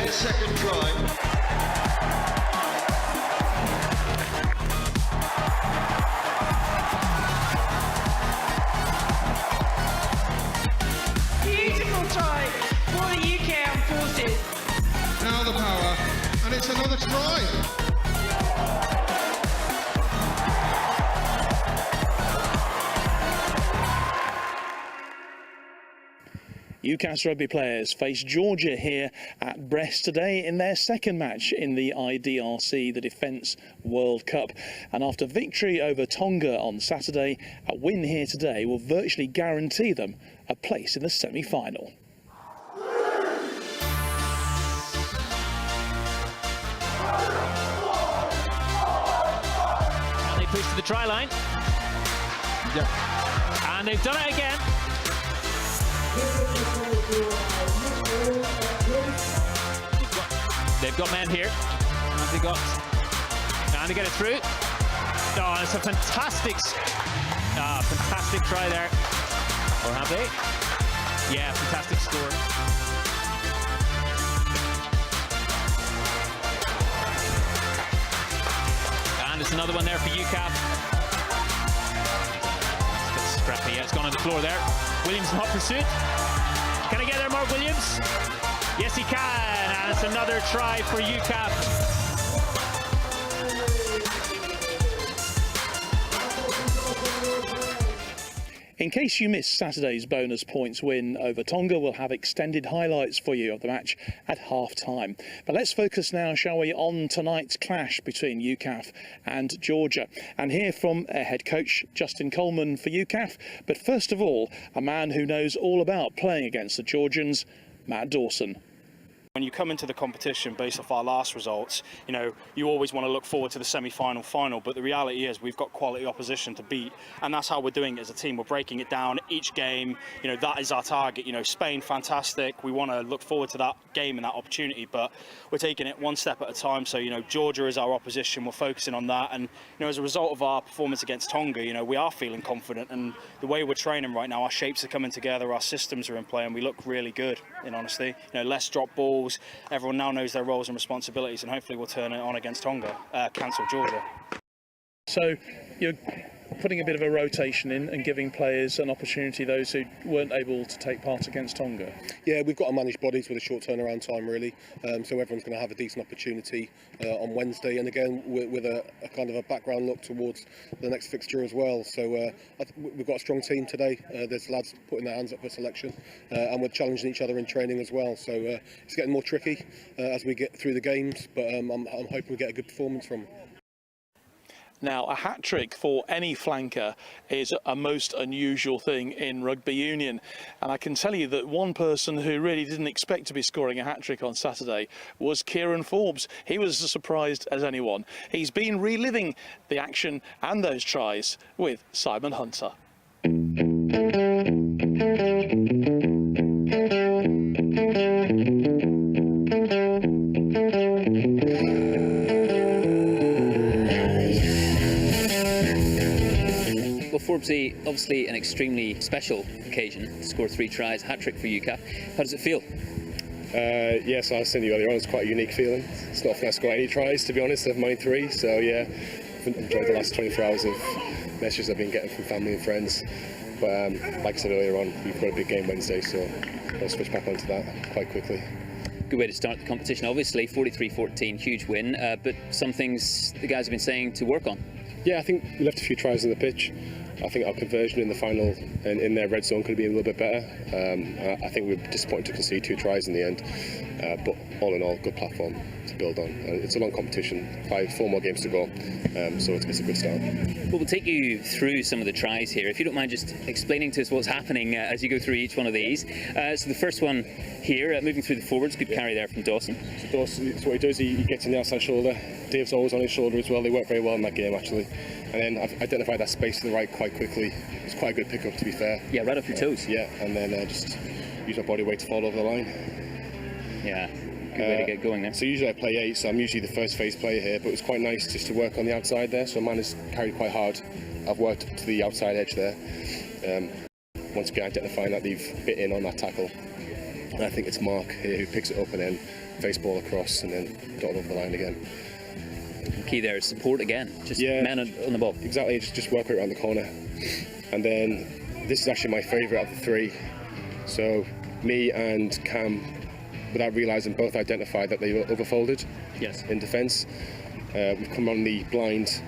Second try. Beautiful try for the UK Armed Forces. Now the power, and it's another try. UCAS rugby players face Georgia here at Brest today in their second match in the IDRC, the Defence World Cup. And after victory over Tonga on Saturday, a win here today will virtually guarantee them a place in the semi-final. And they push to the try line. Yep. And they've done it again. They've got men here. And they get it through. Oh, and it's a fantastic try there. Or have they? Yeah, fantastic score. And it's another one there for UCAF. It's a bit scrappy. Yeah, it's gone on the floor there. Williams in hot pursuit. Can he get there, Mark Williams? Yes, he can. And it's another try for UCAF. In case you missed Saturday's bonus points win over Tonga, we'll have extended highlights for you of the match at half-time. But let's focus now, shall we, on tonight's clash between UCAF and Georgia, and hear from head coach Justin Coleman for UCAF. But first of all, a man who knows all about playing against the Georgians, Matt Dawson. When you come into the competition based off our last results, you know, you always want to look forward to the semi-final final, but the reality is we've got quality opposition to beat, and that's how we're doing it as a team. We're breaking it down each game. You know, that is our target. You know, Spain, fantastic. We want to look forward to that game and that opportunity, but we're taking it one step at a time. So, you know, Georgia is our opposition. We're focusing on that, and, you know, as a result of our performance against Tonga, you know, we are feeling confident, and the way we're training right now, our shapes are coming together, our systems are in play, and we look really good, in honesty. You know, less drop balls. Everyone now knows their roles and responsibilities, and hopefully we'll turn it on against Tonga, cancel Georgia. So you're putting a bit of a rotation in and giving players an opportunity, those who weren't able to take part against Tonga? Yeah, we've got to manage bodies with a short turnaround time, really. So everyone's going to have a decent opportunity on Wednesday, and again with a kind of a background look towards the next fixture as well. So we've got a strong team today. There's lads putting their hands up for selection, and we're challenging each other in training as well. So it's getting more tricky as we get through the games, but I'm hoping we get a good performance from them. Now, a hat-trick for any flanker is a most unusual thing in rugby union. And I can tell you that one person who really didn't expect to be scoring a hat-trick on Saturday was Kieran Forbes. He was as surprised as anyone. He's been reliving the action and those tries with Simon Hunter. Forbesy, obviously an extremely special occasion to score 3 tries, hat-trick for UCAF. How does it feel? Yes, I was saying to you earlier on, it's quite a unique feeling. It's not often I score any tries, to be honest. I've mine 3, so yeah, I've enjoyed the last 24 hours of messages I've been getting from family and friends. But like I said earlier on, we've got a big game Wednesday, so I'll switch back onto that quite quickly. Good way to start the competition, obviously. 43-14, huge win, but some things the guys have been saying to work on. Yeah, I think we left a few tries on the pitch. I think our conversion in the final and in their red zone could have been a little bit better. I think we were disappointed to concede 2 tries in the end, but all in all, good platform to build on. It's a long competition, 4 more games to go, so it's a good start. Well, we'll take you through some of the tries here. If you don't mind just explaining to us what's happening as you go through each one of these. So the first one here, moving through the forwards, good carry there from Dawson. So Dawson, so what he does, he gets on the outside shoulder. Dave's always on his shoulder as well. They work very well in that game, actually. And then I've identified that space to the right quite quickly. It's quite a good pickup, to be fair. Yeah, right off your toes. Yeah, and then just use my body weight to fall over the line. Yeah, good way to get going there. So usually I play 8, so I'm usually the first phase player here, but it was quite nice just to work on the outside there. So man is carried quite hard. I've worked to the outside edge there. Once again, identifying that they've bit in on that tackle. And I think it's Mark here who picks it up and then face ball across and then dot over the line again. Key there is support again, just men on the ball. Exactly, just work right around the corner. And then this is actually my favourite out of the 3. So me and Cam, without realising, both identified that they were overfolded in defence. We've come on the blind.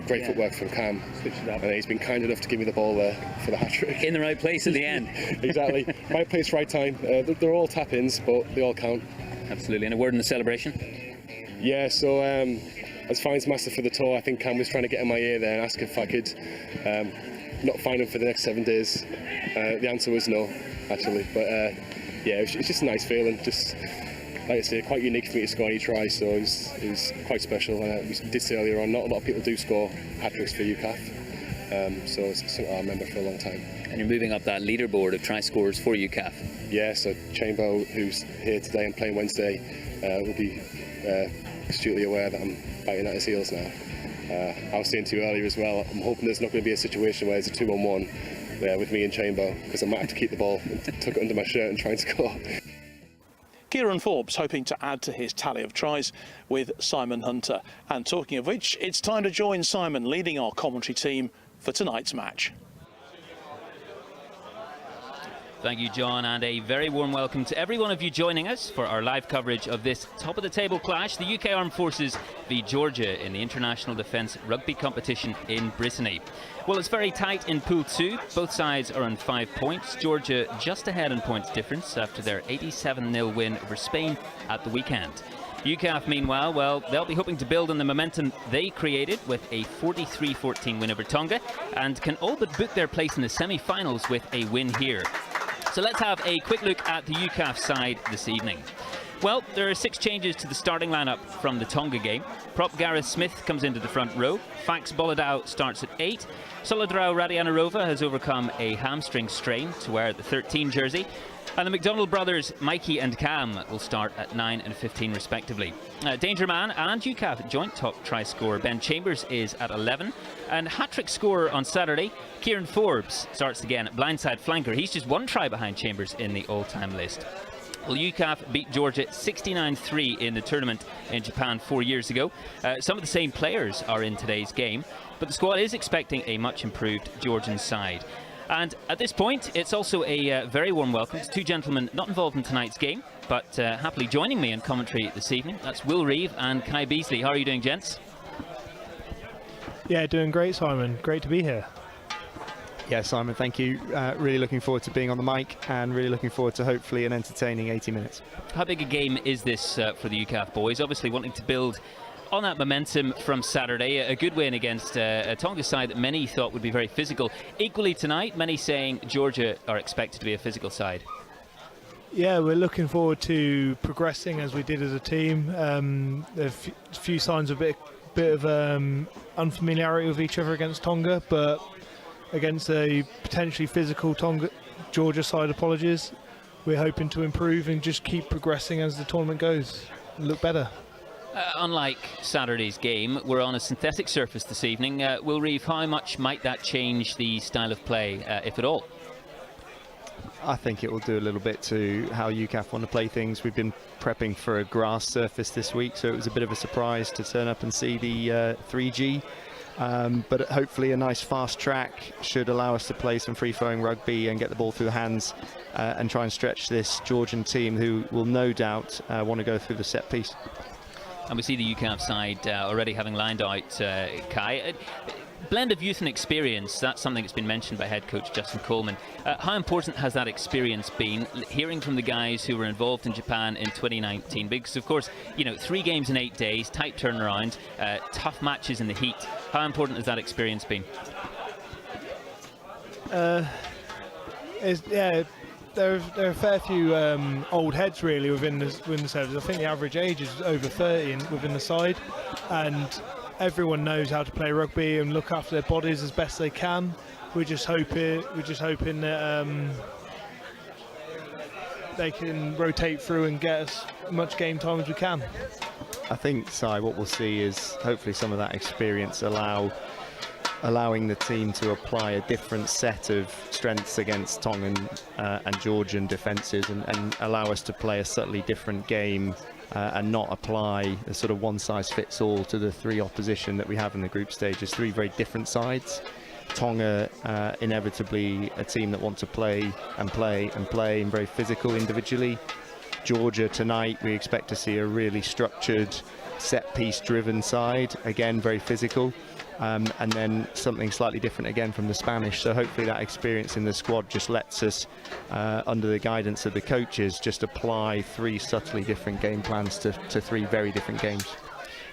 Great footwork from Cam, and he's been kind enough to give me the ball there for the hat-trick. In the right place at the end. Exactly, right place, right time. They're all tap-ins, but they all count. Absolutely, and a word in the celebration? Yeah, so as Finance Master for the tour, I think Cam was trying to get in my ear there and ask if I could not fine him for the next 7 days. The answer was no, actually, but yeah, it's just a nice feeling. Just like I say, quite unique for me to score any try, so it was quite special. We did say earlier on, not a lot of people do score hat-tricks for UCAF, so it's something I'll remember for a long time. And you're moving up that leaderboard of try scorers for UCAF. Yeah, so Chambo, who's here today and playing Wednesday, will be astutely aware that I'm biting at his heels now. I was saying to you earlier as well, I'm hoping there's not going to be a situation where it's a 2-on-1 with me and Chambo, because I might have to keep the ball and tuck it under my shirt and try and score. Kieran Forbes hoping to add to his tally of tries with Simon Hunter. And talking of which, it's time to join Simon leading our commentary team for tonight's match. Thank you, John, and a very warm welcome to every one of you joining us for our live coverage of this top-of-the-table clash, the UK Armed Forces v Georgia in the International Defence Rugby competition in Brittany. Well, it's very tight in Pool 2. Both sides are on 5 points. Georgia just ahead in points difference after their 87-0 win over Spain at the weekend. UCAF, meanwhile, well, they'll be hoping to build on the momentum they created with a 43-14 win over Tonga and can all but book their place in the semi-finals with a win here. So let's have a quick look at the UCAF side this evening. Well, there are 6 changes to the starting lineup from the Tonga game. Prop Gareth Smith comes into the front row. Fax Boladao starts at 8. Solidrao Radianarova has overcome a hamstring strain to wear the 13 jersey. And the McDonald brothers, Mikey and Cam, will start at 9 and 15 respectively. Danger Man and UCAF joint top try scorer Ben Chambers is at 11. And hat-trick scorer on Saturday, Kieran Forbes, starts again at blindside flanker. He's just 1 try behind Chambers in the all-time list. Well, UCAF beat Georgia 69-3 in the tournament in Japan 4 years ago. Some of the same players are in today's game, but the squad is expecting a much improved Georgian side. And at this point, it's also a very warm welcome to 2 gentlemen not involved in tonight's game, but happily joining me in commentary this evening. That's Will Reeve and Kai Beasley. How are you doing, gents? Yeah, doing great, Simon. Great to be here. Yeah, Simon, thank you. Really looking forward to being on the mic and really looking forward to hopefully an entertaining 80 minutes. How big a game is this for the UCAF boys? Obviously wanting to build on that momentum from Saturday, a good win against a Tonga side that many thought would be very physical. Equally tonight, many saying Georgia are expected to be a physical side. Yeah, we're looking forward to progressing as we did as a team. There are a few signs of a bit of unfamiliarity with each other against Tonga, but against a potentially physical Georgia side, apologies, we're hoping to improve and just keep progressing as the tournament goes and look better. Unlike Saturday's game, we're on a synthetic surface this evening. Will Reeve, how much might that change the style of play, if at all? I think it will do a little bit to how UCAF want to play things. We've been prepping for a grass surface this week, so it was a bit of a surprise to turn up and see the 3G. But hopefully a nice fast track should allow us to play some free-flowing rugby and get the ball through the hands and try and stretch this Georgian team, who will no doubt want to go through the set piece. And we see the UCAF side already having lined out Kai. Blend of youth and experience, that's something that's been mentioned by head coach Justin Coleman. How important has that experience been, hearing from the guys who were involved in Japan in 2019? Because, of course, 3 games in 8 days, tight turnaround, tough matches in the heat. How important has that experience been? There are a fair few old heads really within the service. I think the average age is over 30 within the side, and everyone knows how to play rugby and look after their bodies as best they can. We're just hoping that they can rotate through and get as much game time as we can. I think, Si, what we'll see is hopefully some of that experience allowing the team to apply a different set of strengths against Tongan and Georgian defences and allow us to play a subtly different game and not apply a sort of one-size-fits-all to the 3 opposition that we have in the group stage. There's 3 very different sides. Tonga, inevitably a team that want to play and very physical individually. Georgia tonight, we expect to see a really structured, set-piece driven side, again very physical. And then something slightly different again from the Spanish. So hopefully that experience in the squad just lets us, under the guidance of the coaches, just apply 3 subtly different game plans to 3 very different games.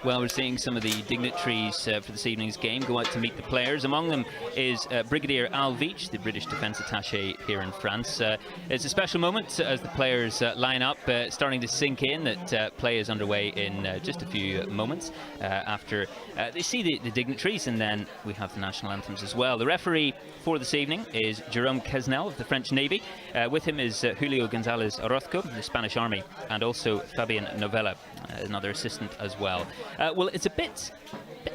Well, we're seeing some of the dignitaries for this evening's game go out to meet the players. Among them is Brigadier Al Veach, the British Defence Attaché here in France. It's a special moment as the players line up, starting to sink in that play is underway in just a few moments after they see the dignitaries, and then we have the national anthems as well. The referee for this evening is Jerome Quesnel of the French Navy. With him is Julio Gonzalez Orozco, the Spanish Army, and also Fabian Novella, another assistant as well. Well, it's a bit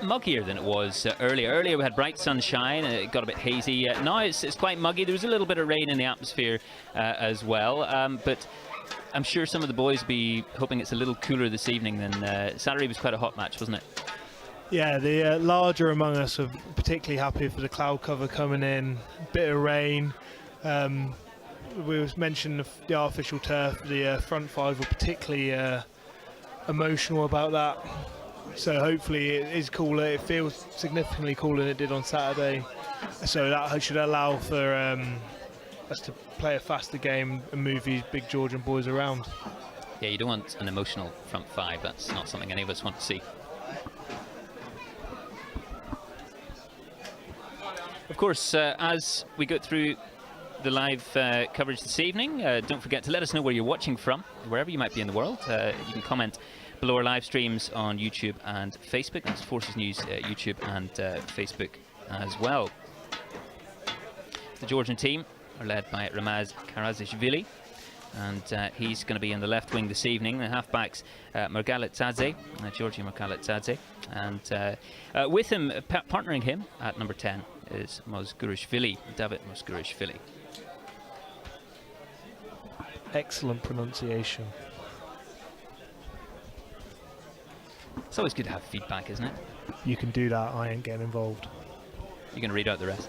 muggier than it was earlier. Earlier we had bright sunshine, it got a bit hazy. Now it's quite muggy. There was a little bit of rain in the atmosphere as well, but I'm sure some of the boys will be hoping it's a little cooler this evening than Saturday was quite a hot match, wasn't it? Yeah, the larger among us are particularly happy for the cloud cover coming in, bit of rain. We mentioned the artificial turf. The front 5 were particularly emotional about that. So hopefully it is cooler. It feels significantly cooler than it did on Saturday. So that should allow for us to play a faster game and move these big Georgian boys around. Yeah, you don't want an emotional front 5. That's not something any of us want to see. Of course, as we go through the live coverage this evening, don't forget to let us know where you're watching from, wherever you might be in the world. You can comment below our live streams on YouTube and Facebook. That's Forces News YouTube and Facebook as well. The Georgian team are led by Ramaz Karazishvili, and he's going to be in the left wing this evening. The halfbacks, Margalit Georgi Margalit, and with him, partnering him at number 10 is Mozgurishvili, David Mozgurishvili. Excellent pronunciation. It's always good to have feedback, isn't it? You can do that, I ain't getting involved. You can read out the rest.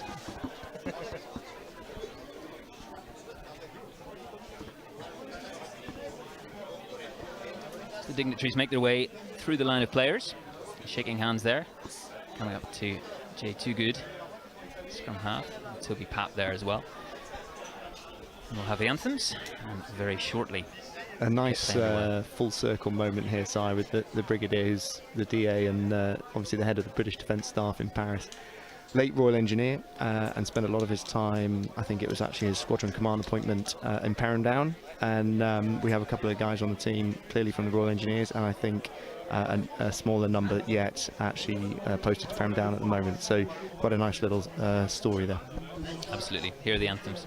So the dignitaries make their way through the line of players, shaking hands there. Coming up to Jay Toogood, scrum half, Toby Papp there as well. And we'll have the anthems very shortly. A nice full circle moment here, Si, with the Brigadier, who's the DA and obviously the head of the British Defence Staff in Paris. Late Royal Engineer and spent a lot of his time, I think it was actually his squadron command appointment in Perrandown. And we have a couple of guys on the team clearly from the Royal Engineers, and I think a smaller number yet actually posted to Perrandown at the moment. So quite a nice little story there. Absolutely. Here are the anthems.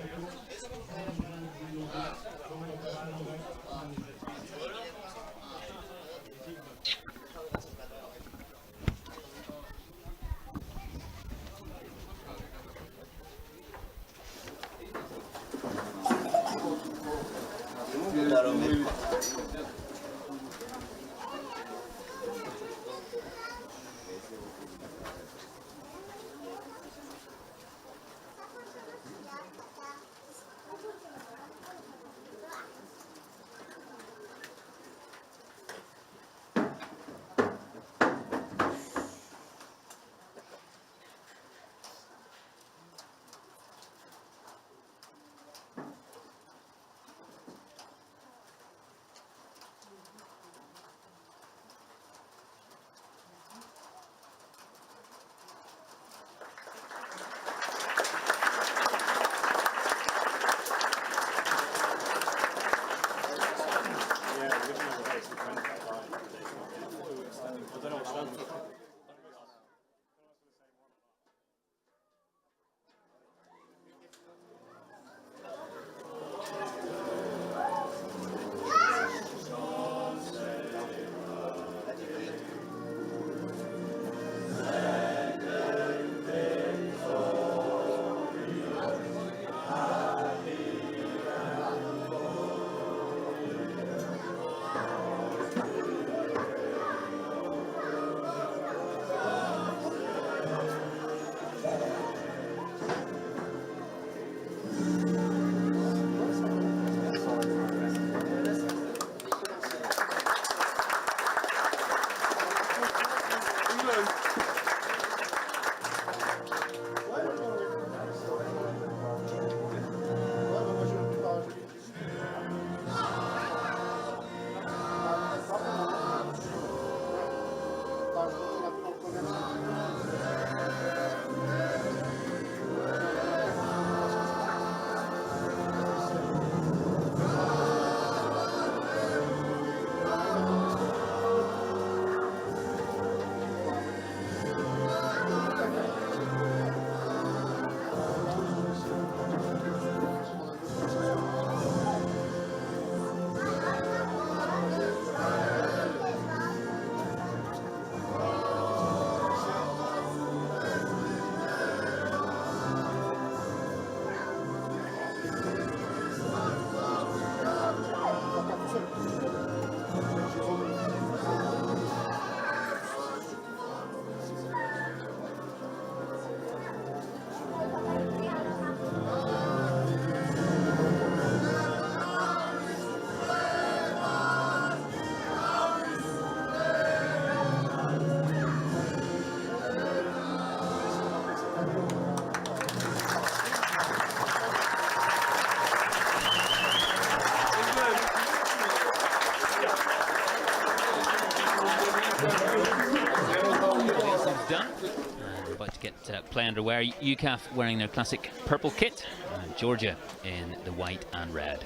Done. And we're about to get play underway. UCAF wearing their classic purple kit, and Georgia in the white and red.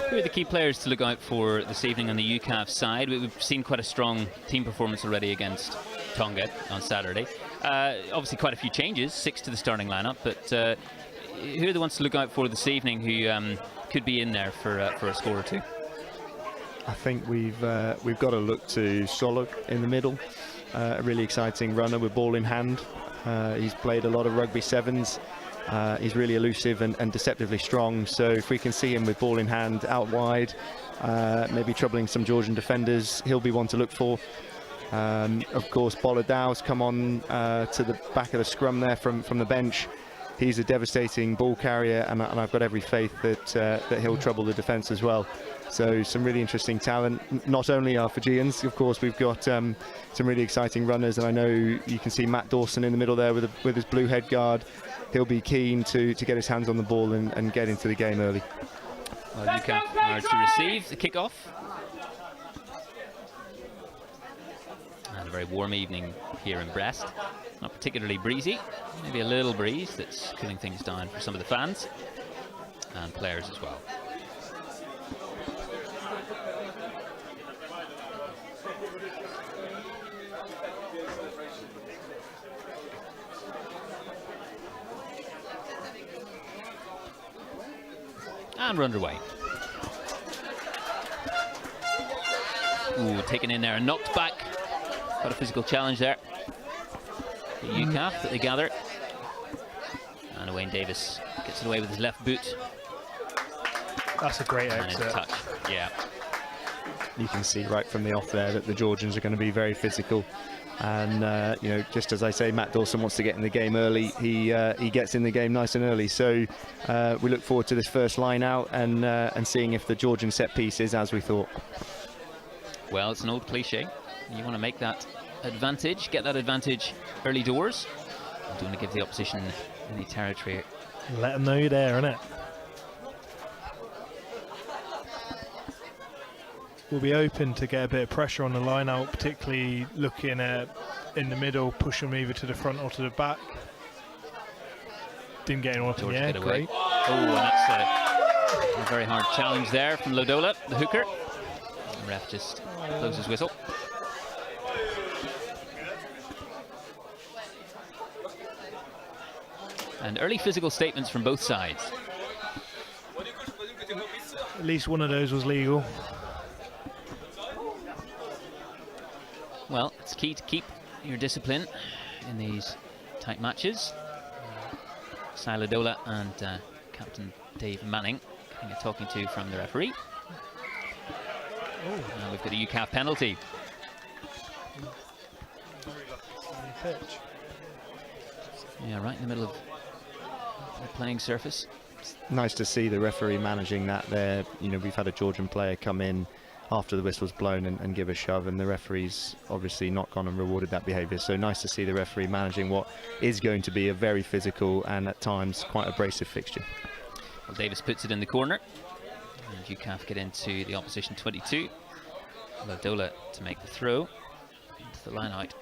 Who are the key players to look out for this evening on the UCAF side? We've seen quite a strong team performance already against Tonga on Saturday. Obviously quite a few changes, 6 to the starting lineup, but who are the ones to look out for this evening who could be in there for a score or two? I think we've got to look to Solog in the middle, a really exciting runner with ball in hand. He's played a lot of rugby sevens. He's really elusive and deceptively strong, so if we can see him with ball in hand out wide, maybe troubling some Georgian defenders, he'll be one to look for. Of course, Boladow's come on to the back of the scrum there from the bench. He's a devastating ball carrier, and I've got every faith that he'll trouble the defence as well. So some really interesting talent. Not only our Fijians, of course, we've got some really exciting runners, and I know you can see Matt Dawson in the middle there with his blue head guard. He'll be keen to get his hands on the ball and get into the game early. Well, UCAF are to receive the kick-off. And a very warm evening here in Brest. Not particularly breezy, maybe a little breeze that's cooling things down for some of the fans and players as well. And we're underway. Ooh, taken in there and knocked back. Got a physical challenge there. The UCAF that they gather. And Wayne Davis gets it away with his left boot. That's a great And into exit. touch. Yeah. You can see right from the off there that the Georgians are going to be very physical. And you know, just as I say, Matt Dawson wants to get in the game early. He gets in the game nice and early. So we look forward to this first line out and seeing if the Georgian set piece is as we thought. Well, it's an old cliche. You want to make that advantage, get that advantage early doors. You don't want to give the opposition any territory. Let them know you're there, innit? We'll be open to get a bit of pressure on the line out, particularly looking at in the middle, push them either to the front or to the back. Didn't get anyone up in the air, great. Oh, and that's a very hard challenge there from Lodola, the hooker. The ref just blows his whistle. And early physical statements from both sides. At least one of those was legal. Well, it's key to keep your discipline in these tight matches. Lodola and Captain Dave Manning getting a talking to from the referee. And we've got a UCAF penalty. Yeah, right in the middle of the playing surface. Nice to see the referee managing that there. You know, we've had a Georgian player come in after the whistle's blown and give a shove, and the referee's obviously not gone and rewarded that behaviour. So nice to see the referee managing what is going to be a very physical and at times quite abrasive fixture. Well, Davis puts it in the corner, and UCAF get into the opposition 22. Lodola to make the throw into the line out.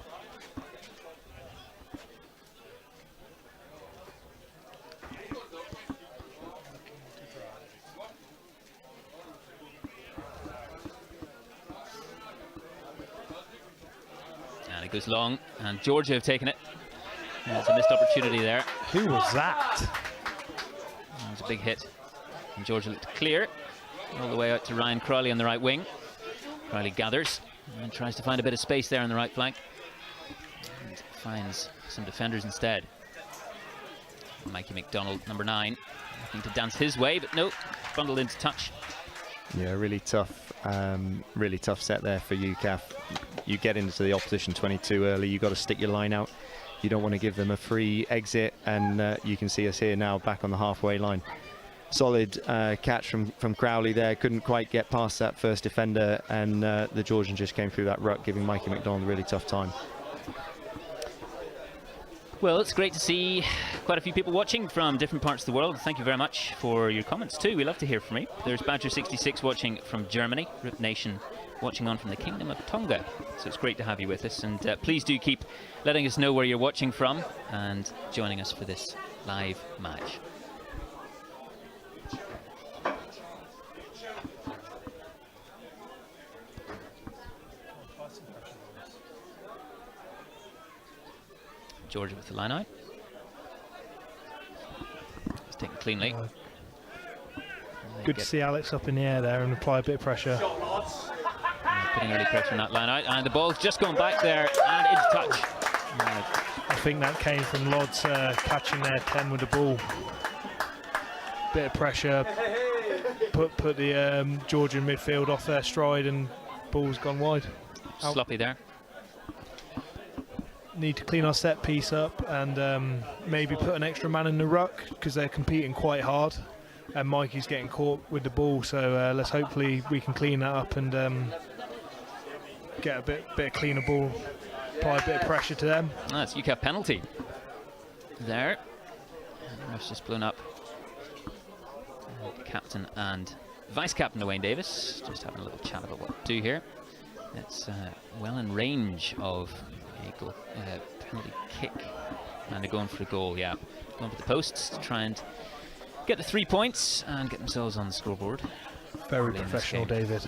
And it goes long, and Georgia have taken it. And it's a missed opportunity there. Who was that? It was a big hit. And Georgia looked clear all the way out to Ryan Crowley on the right wing. Crowley gathers and tries to find a bit of space there on the right flank. And finds some defenders instead. Mikey McDonald, number 9, looking to dance his way, but no, bundled into touch. Yeah, really tough set there for UCAF. You get into the opposition 22 early, you've got to stick your line out. You don't want to give them a free exit, and you can see us here now back on the halfway line. Solid catch from Crowley there, couldn't quite get past that first defender, and the Georgian just came through that ruck, giving Mikey McDonald a really tough time. Well, it's great to see quite a few people watching from different parts of the world. Thank you very much for your comments too. We love to hear from you. There's Badger66 watching from Germany, Rip Nation watching on from the Kingdom of Tonga. So it's great to have you with us, and please do keep letting us know where you're watching from and joining us for this live match. Georgia with the line out. It's taken cleanly. Good to see Alex up in the air there and apply a bit of pressure. Putting early pressure on that line out, and the ball's just gone back there and into touch. I think that came from Lodz catching their 10 with the ball. Bit of pressure, put the Georgian midfield off their stride, and ball's gone wide. Out. Sloppy there. Need to clean our set piece up and maybe put an extra man in the ruck, because they're competing quite hard and Mikey's getting caught with the ball, so let's hopefully we can clean that up and get a bit of cleaner ball, apply a bit of pressure to them. That's UCAF penalty there, and the ref's just blown up. And captain and vice captain Wayne Davis just having a little chat about what to do here. It's well in range of penalty kick, and they're going for the goal. Yeah, going for the posts to try and get the 3 points and get themselves on the scoreboard. Very professional, David.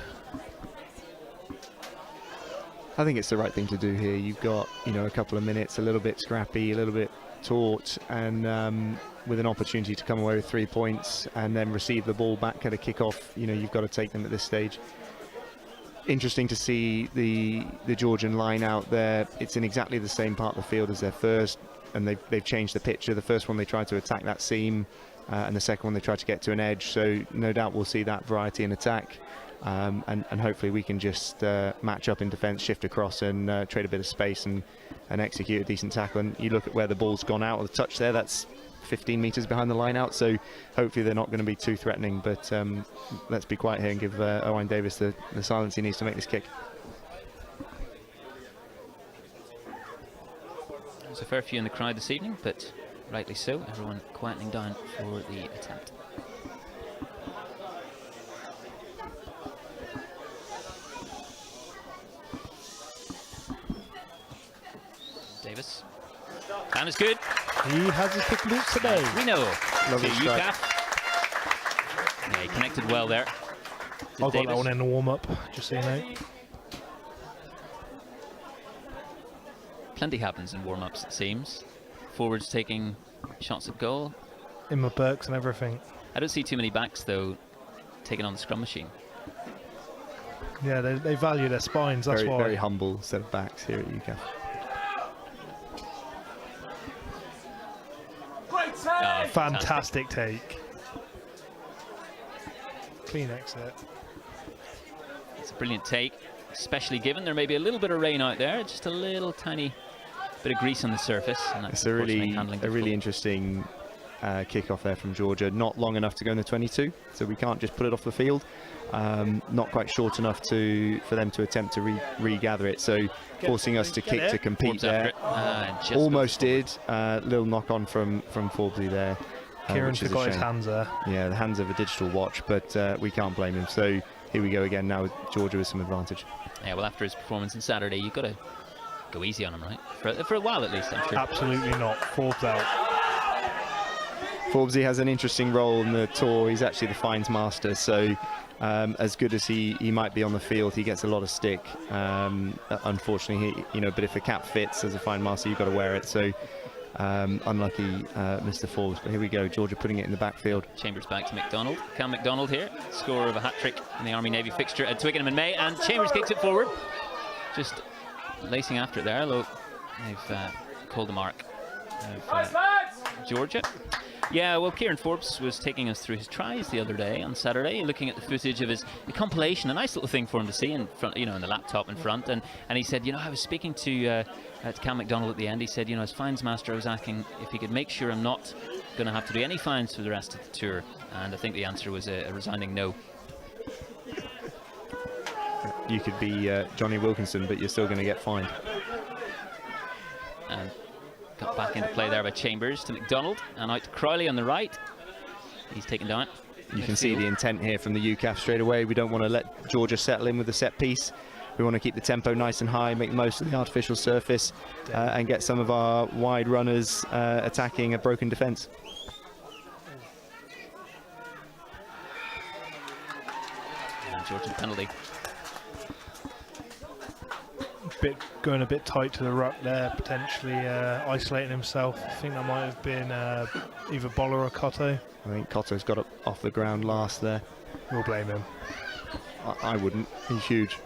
I think it's the right thing to do here. You've got, you know, a couple of minutes, a little bit scrappy, a little bit taut, and with an opportunity to come away with 3 points and then receive the ball back at a kick-off. You know, you've got to take them at this stage. interesting to see the Georgian line out there. It's in exactly the same part of the field as their first, and they've changed the picture. The first one they tried to attack that seam, and the second one they tried to get to an edge. So no doubt we'll see that variety in attack, and hopefully we can just match up in defence, shift across, and trade a bit of space and execute a decent tackle. And you look at where the ball's gone out of the touch there. That's 15 metres behind the line out, so hopefully they're not going to be too threatening, but let's be quiet here and give Owain Davis the silence he needs to make this kick. There's a fair few in the crowd this evening, but rightly so, everyone quietening down for the attempt. Davis, and it's good. He has his kick loose today. We know. Lovely strike. Yeah, he connected well there. I got that one in the warm-up, just so you know. Plenty happens in warm-ups, it seems. Forwards taking shots at goal. In my Burks and everything. I don't see too many backs, though, taking on the scrum machine. Yeah, they value their spines, that's why. Very humble set of backs here at UCAF. Fantastic take. Clean exit. It's a brilliant take, especially given there may be a little bit of rain out there, just a little tiny bit of grease on the surface. And it's a really interesting kick-off there from Georgia. Not long enough to go in the 22, so we can't just put it off the field. Not quite short enough for them to attempt to regather it, so forcing us to kick to compete there. Almost did. Little knock-on from Forbesy there. Kieran's got his hands there. Yeah, the hands of a digital watch, but we can't blame him. So here we go again now with Georgia with some advantage. Yeah, well, after his performance on Saturday, you've got to go easy on him, right? For a while at least, I'm sure. Absolutely not. Forbes out. Forbesy has an interesting role in the tour. He's actually the fines master, so as good as he might be on the field, he gets a lot of stick. Unfortunately, but if the cap fits as a fine master, you've got to wear it. So unlucky, Mr. Forbes. But here we go, Georgia putting it in the backfield. Chambers back to McDonald. Cam McDonald here, scorer of a hat-trick in the Army-Navy fixture at Twickenham in May, and Chambers kicks it forward. Just lacing after it there, although they've called the mark of Georgia. Yeah, well, Kieran Forbes was taking us through his tries the other day on Saturday, looking at the footage of the compilation, a nice little thing for him to see in front, in the laptop in front, and he said, I was speaking to Cam McDonald at the end. He said, as fines master, I was asking if he could make sure I'm not going to have to do any fines for the rest of the tour, and I think the answer was a resounding no. You could be Johnny Wilkinson, but you're still going to get fined. And got back into play there by Chambers to McDonald, and out to Crowley on the right. He's taken down. You can see the intent here from the UCAF straight away. We don't want to let Georgia settle in with the set piece. We want to keep the tempo nice and high, make the most of the artificial surface, and get some of our wide runners attacking a broken defence. And Georgian penalty. Going a bit tight to the ruck there, potentially isolating himself. I think that might have been either Boller or Cotto. I think Cotto's got it off the ground last there. We'll blame him. I wouldn't. He's huge.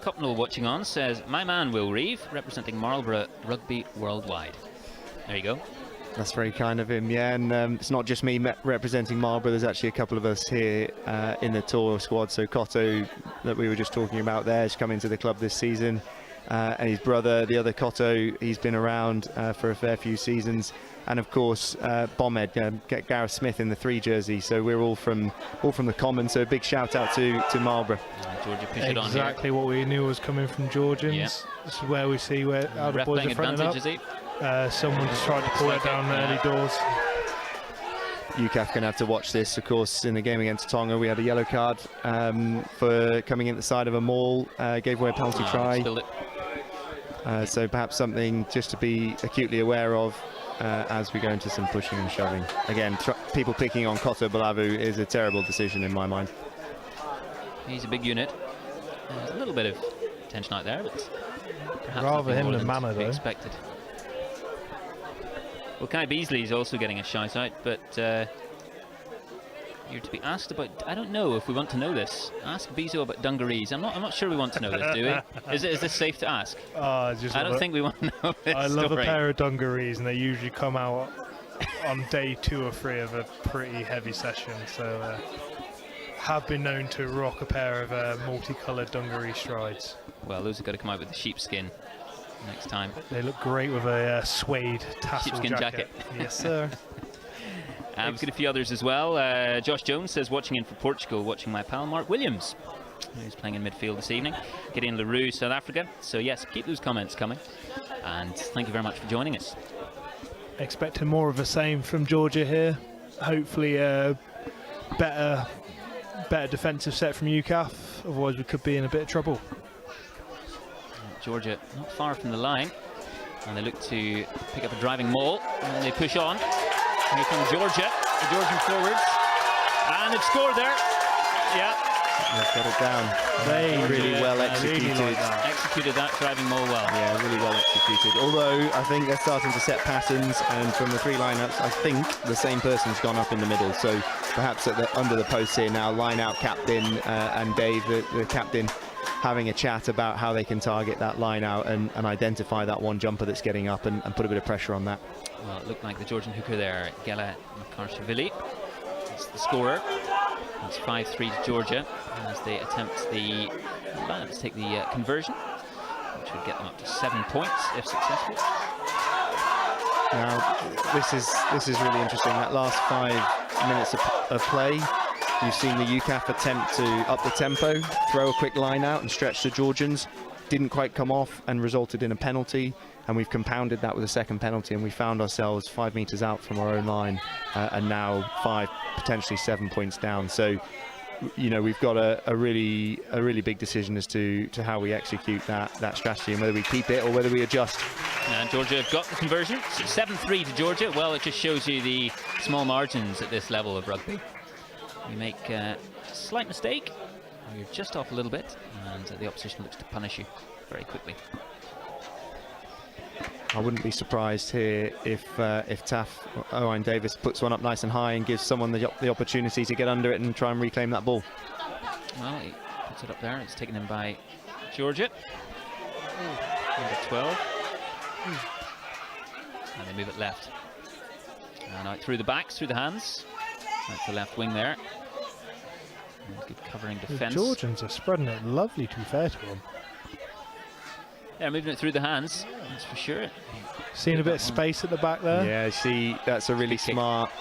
Copnell watching on says, my man Will Reeve, representing Marlborough Rugby worldwide. There you go. That's very kind of him, yeah, and it's not just me representing Marlborough. There's actually a couple of us here in the tour squad. So Cotto, that we were just talking about there, has come into the club this season, and his brother, the other Cotto, he's been around for a fair few seasons, and of course Bombhead, Gareth Smith in the 3 jersey. So we're all from the common. So a big shout out to Marlborough. Georgia push it on here. Exactly what we knew was coming from Georgians. Yeah. This is where we see how the boys are fronting up. Is he? Someone just tried to pull it down the early doors. UCAF going to have to watch this. Of course, in the game against Tonga, we had a yellow card for coming in the side of a maul, gave away a penalty try. So perhaps something just to be acutely aware of as we go into some pushing and shoving. Again, people picking on Cotto Balavu is a terrible decision in my mind. He's a big unit. There's a little bit of tension out there, but perhaps Rather him more than Mana, to be though. expected. Well, Kai Beasley is also getting a shout out, but you're to be asked about. I don't know if we want to know this. Ask Bezo about dungarees. I'm not sure we want to know this, do we? Is this safe to ask? I don't think we want to know this. I love story. a pair of dungarees, and they usually come out on day 2 or 3 of a pretty heavy session. So have been known to rock a pair of multicoloured dungaree strides. Well, those have got to come out with the sheepskin next time. They look great with a suede tassel Sheepskin jacket. Yes, sir. We've got a few others as well. Josh Jones says, watching in for Portugal, watching my pal Mark Williams, who's playing in midfield this evening. Gideon LaRue, South Africa. So yes, keep those comments coming. And thank you very much for joining us. Expecting more of the same from Georgia here. Hopefully better defensive set from UCAF. Otherwise we could be in a bit of trouble. Georgia not far from the line. And they look to pick up a driving maul. And they push on. Here come Georgia, the Georgian forwards, and they've scored there. Yeah, they've got it down. They really well executed. Really executed that driving maul well. Yeah, really well executed. Although I think they're starting to set patterns, and from the 3 lineups, I think the same person's gone up in the middle. So perhaps under the post here now, line-out captain and Dave, the captain, having a chat about how they can target that line out and identify that one jumper that's getting up and put a bit of pressure on that. Well, it looked like the Georgian hooker there, Gela Makarshvili, is the scorer. That's 5-3 to Georgia as they attempt the to take the conversion, which would get them up to 7 points if successful. Now, this is really interesting. That last 5 minutes of play, you've seen the UCAF attempt to up the tempo, throw a quick line out and stretch the Georgians. Didn't quite come off and resulted in a penalty, and we've compounded that with a second penalty, and we found ourselves 5 meters out from our own line and now 5, potentially 7 points down. So, you know, we've got a really big decision as to how we execute that strategy and whether we keep it or whether we adjust. And Georgia have got the conversion. 7-3 to Georgia. Well, it just shows you the small margins at this level of rugby. You make a slight mistake, or you're just off a little bit, and the opposition looks to punish you very quickly. I wouldn't be surprised here if Taff Owen Davis puts one up nice and high and gives someone the opportunity to get under it and try and reclaim that ball. Well, he puts it up there. It's taken in by Georgia. Number 12. And they move it left. And out through the backs, through the hands. That's the left wing there. And good covering defence. The Georgians are spreading it lovely, to be fair to them. Yeah, moving it through the hands, that's for sure. Seeing a bit of space at the back there. Yeah, see, that's a really smart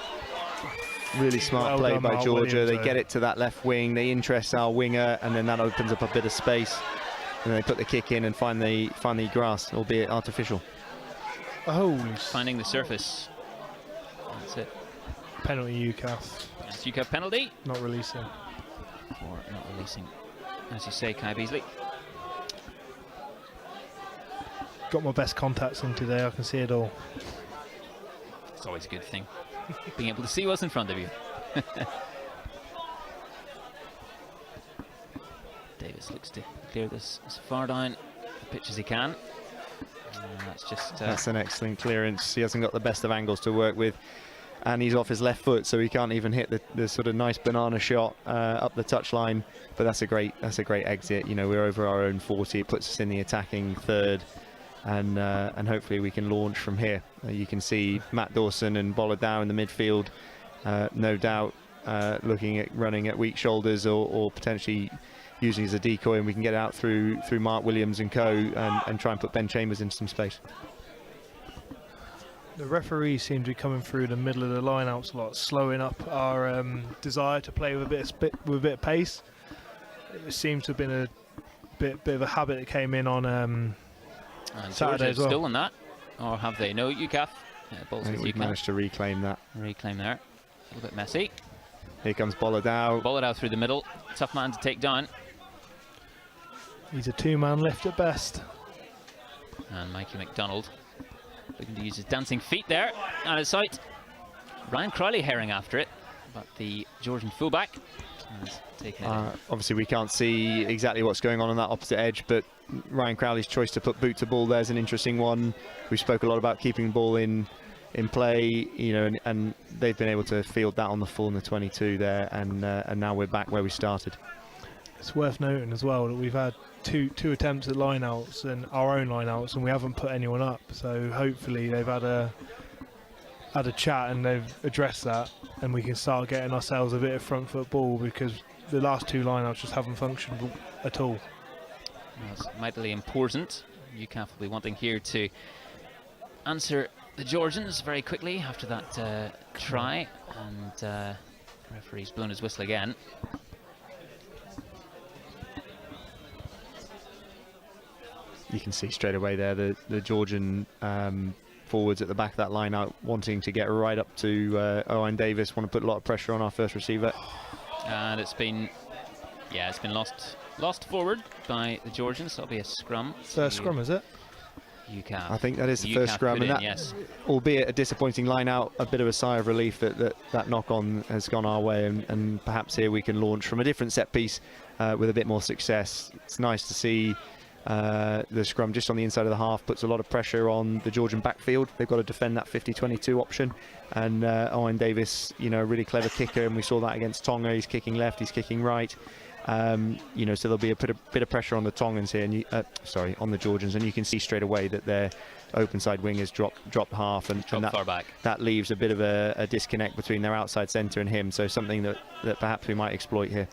play by Georgia. They get it to that left wing, they interest our winger, and then that opens up a bit of space. And they put the kick in and find the grass, albeit artificial. Oh, finding the surface. That's it. Penalty UCAF. That's UCAF penalty. Not releasing. Or not releasing, as you say, Kai Beasley. Got my best contacts in today, I can see it all. It's always a good thing, being able to see what's in front of you. Davis looks to clear this as far down the pitch as he can. That's just... that's an excellent clearance. He hasn't got the best of angles to work with, and he's off his left foot, so he can't even hit the sort of nice banana shot up the touchline. But that's a great exit. You know, we're over our own 40. It puts us in the attacking third. And hopefully we can launch from here. You can see Matt Dawson and Bolladau in the midfield, no doubt looking at running at weak shoulders or potentially using as a decoy, and we can get out through Mark Williams and co and try and put Ben Chambers into some space. The referees seem to be coming through the middle of the lineouts a lot, slowing up our desire to play with a bit of pace. It seems to have been a bit of a habit that came in on and Saturday as well. Still in that, or have they? No, UCAF. I think we've managed to reclaim that. Reclaim there. A little bit messy. Here comes Bolladau. Bolladau through the middle. Tough man to take down. He's a 2-man lift at best. And Mikey McDonald looking to use his dancing feet there. Out of sight. Ryan Crowley herring after it, but the Georgian fullback Obviously, we can't see exactly what's going on that opposite edge, but Ryan Crowley's choice to put boot to ball there's an interesting one. We spoke a lot about keeping the ball in play, you know, and they've been able to field that on the full in the 22 there, and now we're back where we started. It's worth noting as well that we've had two attempts at lineouts and our own lineouts, and we haven't put anyone up. So hopefully they've had a chat and they've addressed that, and we can start getting ourselves a bit of front foot ball, because the last 2 lineouts just haven't functioned at all. That's mightily important. UCAF will be wanting here to answer the Georgians very quickly after that try, and the referee's blown his whistle again. You can see straight away there the Georgian forwards at the back of that line out wanting to get right up to Owen Davis, want to put a lot of pressure on our first receiver. And it's been lost forward by the Georgians. That'll be a scrum. First scrum, is it? I think that is the first scrum, and that, yes, albeit a disappointing line out, a bit of a sigh of relief that knock-on has gone our way, and perhaps here we can launch from a different set piece with a bit more success. It's nice to see the scrum just on the inside of the half puts a lot of pressure on the Georgian backfield. They've got to defend that 50-22 option, and Owen Davis, you know, a really clever kicker, and we saw that against Tonga. He's kicking left, he's kicking right. You know, so there'll be a bit of pressure on the Tongans here, and on the Georgians, and you can see straight away that their open side wing has dropped half, and that leaves a bit of a disconnect between their outside centre and him. So something that perhaps we might exploit here.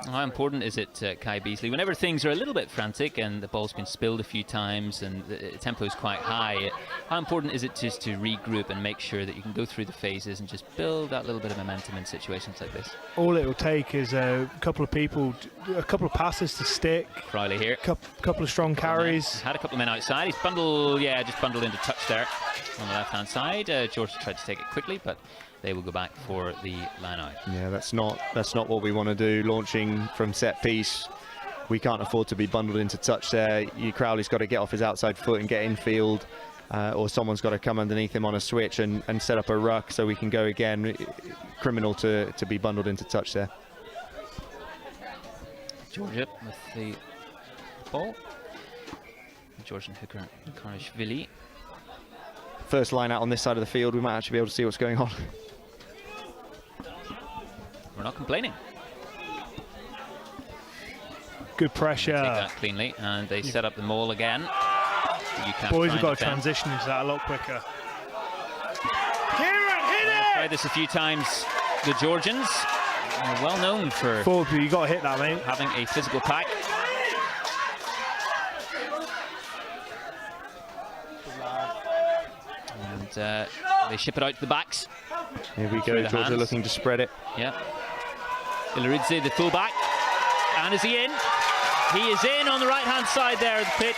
How important is it, Kai Beasley, whenever things are a little bit frantic and the ball's been spilled a few times and the tempo is quite high, how important is it just to regroup and make sure that you can go through the phases and just build that little bit of momentum in situations like this? All it will take is a couple of people, a couple of passes to stick. Crowley here. Couple of strong carries. Had a couple of men outside. He's just bundled into touch there on the left-hand side. George tried to take it quickly, but they will go back for the line out. Yeah, that's not what we want to do. Launching from set piece, we can't afford to be bundled into touch there. Crowley's got to get off his outside foot and get infield, or someone's got to come underneath him on a switch and set up a ruck so we can go again. Criminal to be bundled into touch there. Georgia with the ball. Georgian hooker Karishvili. First line out on this side of the field, we might actually be able to see what's going on. We're not complaining. Good pressure. Take that cleanly, and they set up the maul again. Boys have got to transition into that a lot quicker. Kieran, hit it! Tried this a few times. The Georgians are well known for you got to hit that, mate. Having a physical pack. And they ship it out to the backs. Here we go, Georgia looking to spread it. Yeah. Ilaridze, the fullback. And is he in? He is in on the right-hand side there of the pitch.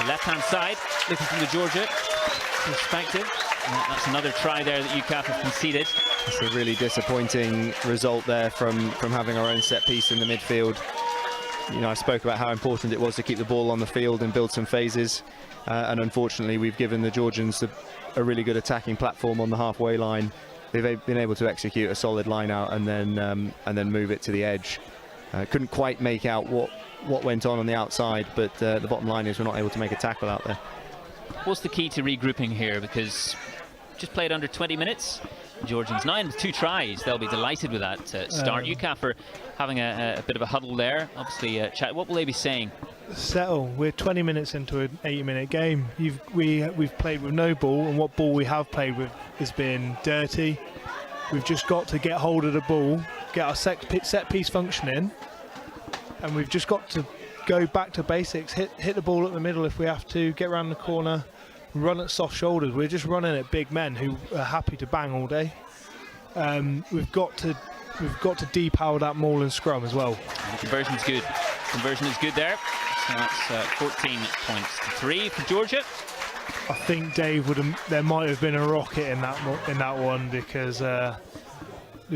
The left-hand side, looking from the Georgia perspective. And that's another try there that UCAF have conceded. It's a really disappointing result there from having our own set piece in the midfield. You know, I spoke about how important it was to keep the ball on the field and build some phases. And unfortunately, we've given the Georgians a really good attacking platform on the halfway line. They've been able to execute a solid line out and then move it to the edge. Couldn't quite make out what went on the outside, but the bottom line is we're not able to make a tackle out there. What's the key to regrouping here? Because just played under 20 minutes. Georgians 9 with 2 tries. They'll be delighted with that start. UCAF are having a bit of a huddle there. Obviously, chat. What will they be saying? Settle. We're 20 minutes into an 80-minute game. We've played with no ball, and what ball we have played with has been dirty. We've just got to get hold of the ball, get our set piece functioning, and we've just got to go back to basics. Hit the ball at the middle if we have to. Get around the corner. Run at soft shoulders. We're just running at big men who are happy to bang all day. We've got to depower that maul and scrum as well. And the conversion's good. Conversion is good there. So that's 14 points to 3 for Georgia. I think Dave there might have been a rocket in that one, because the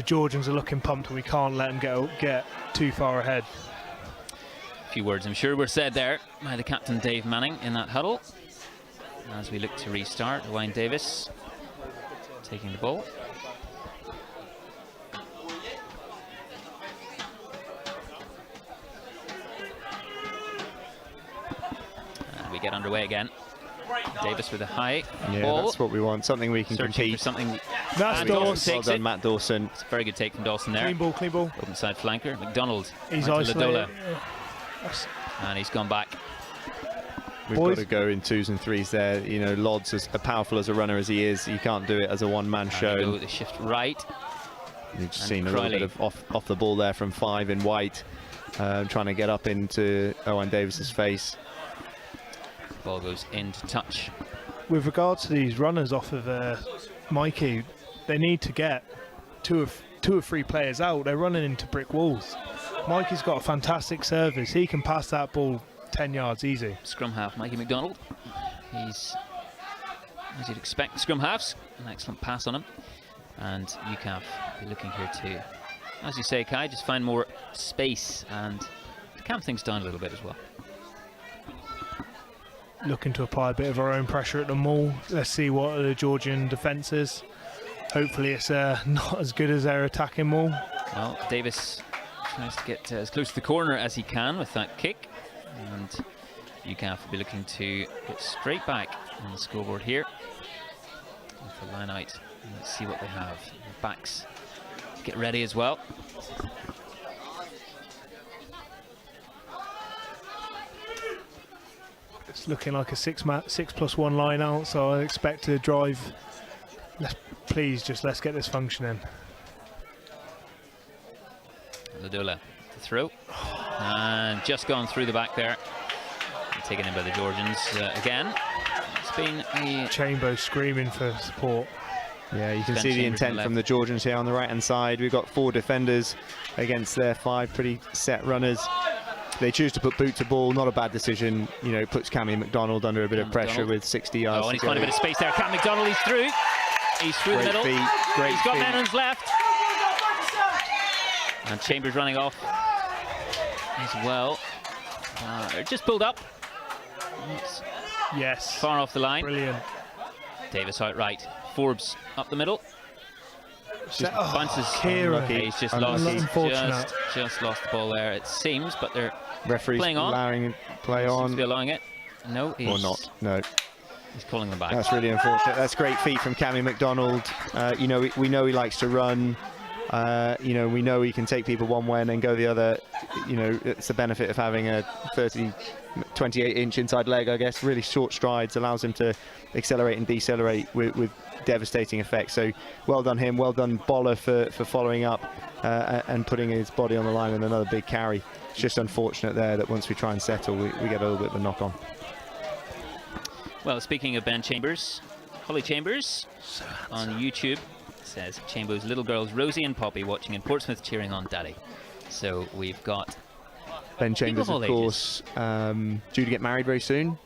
Georgians are looking pumped and we can't let them get too far ahead. A few words I'm sure were said there by the captain Dave Manning in that huddle. As we look to restart, Wayne Davis taking the ball. get underway again. Davis with a high Yeah, ball. that's what we want. Something we can Searching compete. for something. That's And Dawson. Well takes done, it. Matt Dawson. It's a very good take from Dawson there. Clean ball, clean ball. Open side flanker. McDonald. He's right to isolated. Ladola. And he's gone back. We've Boys. got to go in 2s and 3s there. You know, Lod's as powerful as a runner as he is. He can't do it as a one-man show. Go the shift right. You've just And seen a little Crowley. bit of off the ball there from 5 in white, trying to get up into Owen Davis's face. Ball goes into touch. With regards to these runners off of Mikey, they need to get two or three players out. They're running into brick walls. Mikey's got a fantastic service. He can pass that ball 10 yards easy. Scrum half Mikey McDonald. He's, as you'd expect, scrum halves. An excellent pass on him. And UCAF be looking here to, as you say, Kai, just find more space and to calm things down a little bit as well. Looking to apply a bit of our own pressure at the maul. Let's see what the Georgian defence is. Hopefully it's not as good as their attacking maul. Well, Davis tries to get as close to the corner as he can with that kick. And UCAF will be looking to get straight back on the scoreboard here. With the line out. Let's see what they have. The backs get ready as well. It's looking like a 6+1 line out, so I expect to drive. Let's get this functioning. Ladola to throw. And just gone through the back there. Taken in by the Georgians again. It's been a... Chambo screaming for support. Yeah, you can Ben see the Chambers on intent the from the Georgians here on the right-hand side. We've got 4 defenders against their 5 pretty set runners. They choose to put boot to ball, not a bad decision. You know, it puts Cammy McDonald under a bit of pressure with 60 yards. Oh, and to he's found a go. bit of space there. Cam McDonald, he's through. He's through Great the middle. feet, great He's got feet. men on his left. And Chambers running off as well. They're just pulled up. It's Yes. far off the line. Brilliant. Davis out right. Forbes up the middle. Just Oh, bounces. Kieran. He's just Unlucky. lost. Unfortunate. Just lost the ball there, it seems, but they're Referee's playing on. allowing it play seems to be on allowing it. No, he's or not. No, He's calling them back. that's really unfortunate. That's great feet from Cammy McDonald. You know, we know he likes to run. You know, we know he can take people one way and then go the other. You know, it's the benefit of having a 28-inch inside leg, I guess. Really short strides, allows him to accelerate and decelerate with devastating effect. So well done him, well done Boller for following up and putting his body on the line with another big carry. It's just unfortunate there that once we try and settle, we get a little bit of a knock on. Well, speaking of Ben Chambers, Holly Chambers on YouTube says Chambers' little girls Rosie and Poppy watching in Portsmouth cheering on Daddy. So we've got Ben Chambers, all of course, due to get married very soon.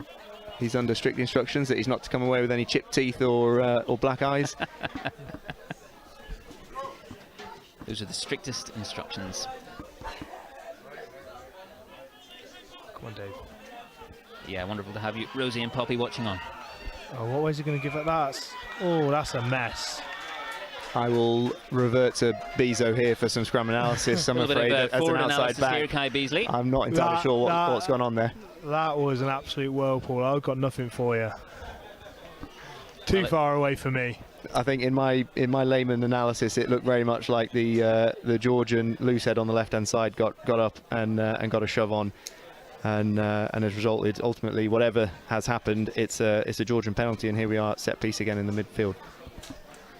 He's under strict instructions that he's not to come away with any chipped teeth or black eyes. Those are the strictest instructions. Come on, Dave. Yeah, wonderful to have you, Rosie and Poppy, watching on. Oh, what way is he going to give it that? Oh, that's a mess. I will revert to Bezo here for some scrum analysis. I'm A little afraid bit as of an forward outside analysis here, back, Kai Beasley. I'm not entirely sure what's gone on there. That was an absolute whirlpool. I've got nothing for you. Too far away for me. I think in my layman analysis, it looked very much like the Georgian loose head on the left-hand side got up and got a shove on, and has resulted ultimately, whatever has happened, it's a Georgian penalty, and here we are at set piece again in the midfield.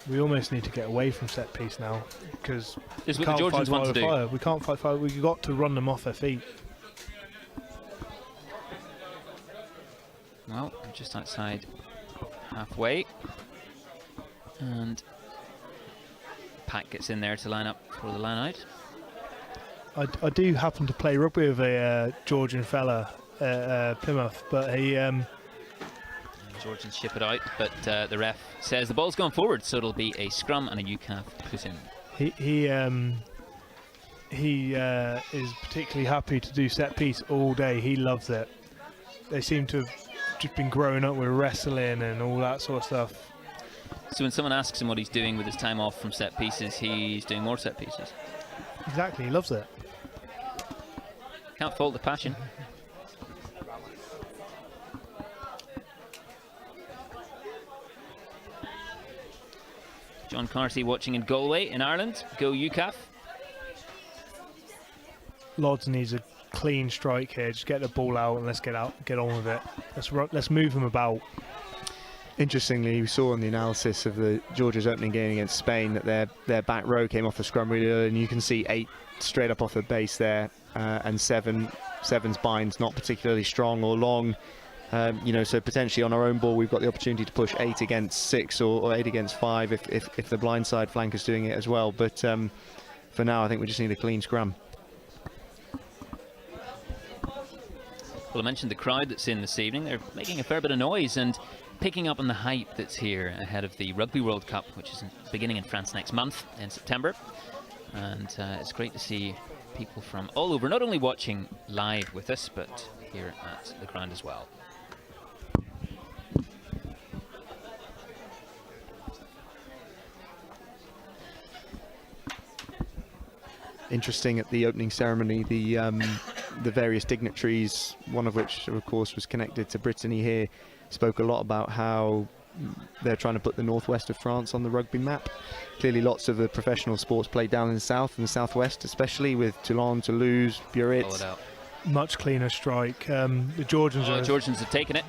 We almost need to get away from set piece now because This is we what the can't Georgians fight want to do. fire. We can't fight fire. We've got to run them off their feet. Well, just outside halfway. And Pat gets in there to line up for the line out. I do happen to play rugby with a Georgian fella at Plymouth, but he Georgians ship it out, but the ref says the ball's gone forward, so it'll be a scrum and a UCAF put in. he is particularly happy to do set piece all day. He loves it. They seem to have just been growing up with wrestling and all that sort of stuff. So when someone asks him what he's doing with his time off from set pieces, he's doing more set pieces. Exactly, he loves it. Can't fault the passion. John Carty watching in Galway in Ireland. Go UCAF. Lodz needs a clean strike here. Just get the ball out and let's get on with it. Let's move them about. Interestingly, we saw in the analysis of the Georgia's opening game against Spain that their back row came off the scrum really early, and you can see 8 straight up off the base there, and 7's bind's not particularly strong or long. You know, so potentially on our own ball we've got the opportunity to push 8 against 6 or 8 against 5 if the blindside flank is doing it as well. But for now, I think we just need a clean scrum. Well, I mentioned the crowd that's in this evening. They're making a fair bit of noise and picking up on the hype that's here ahead of the Rugby World Cup, which is beginning in France next month in September. And it's great to see people from all over, not only watching live with us, but here at the ground as well. Interesting at the opening ceremony, the various dignitaries, one of which of course was connected to Brittany here, spoke a lot about how they're trying to put the northwest of France on the rugby map. Clearly lots of the professional sports played down in the south and the southwest, especially with Toulon, Toulouse, Biarritz. Much cleaner strike. The Georgians have taken it.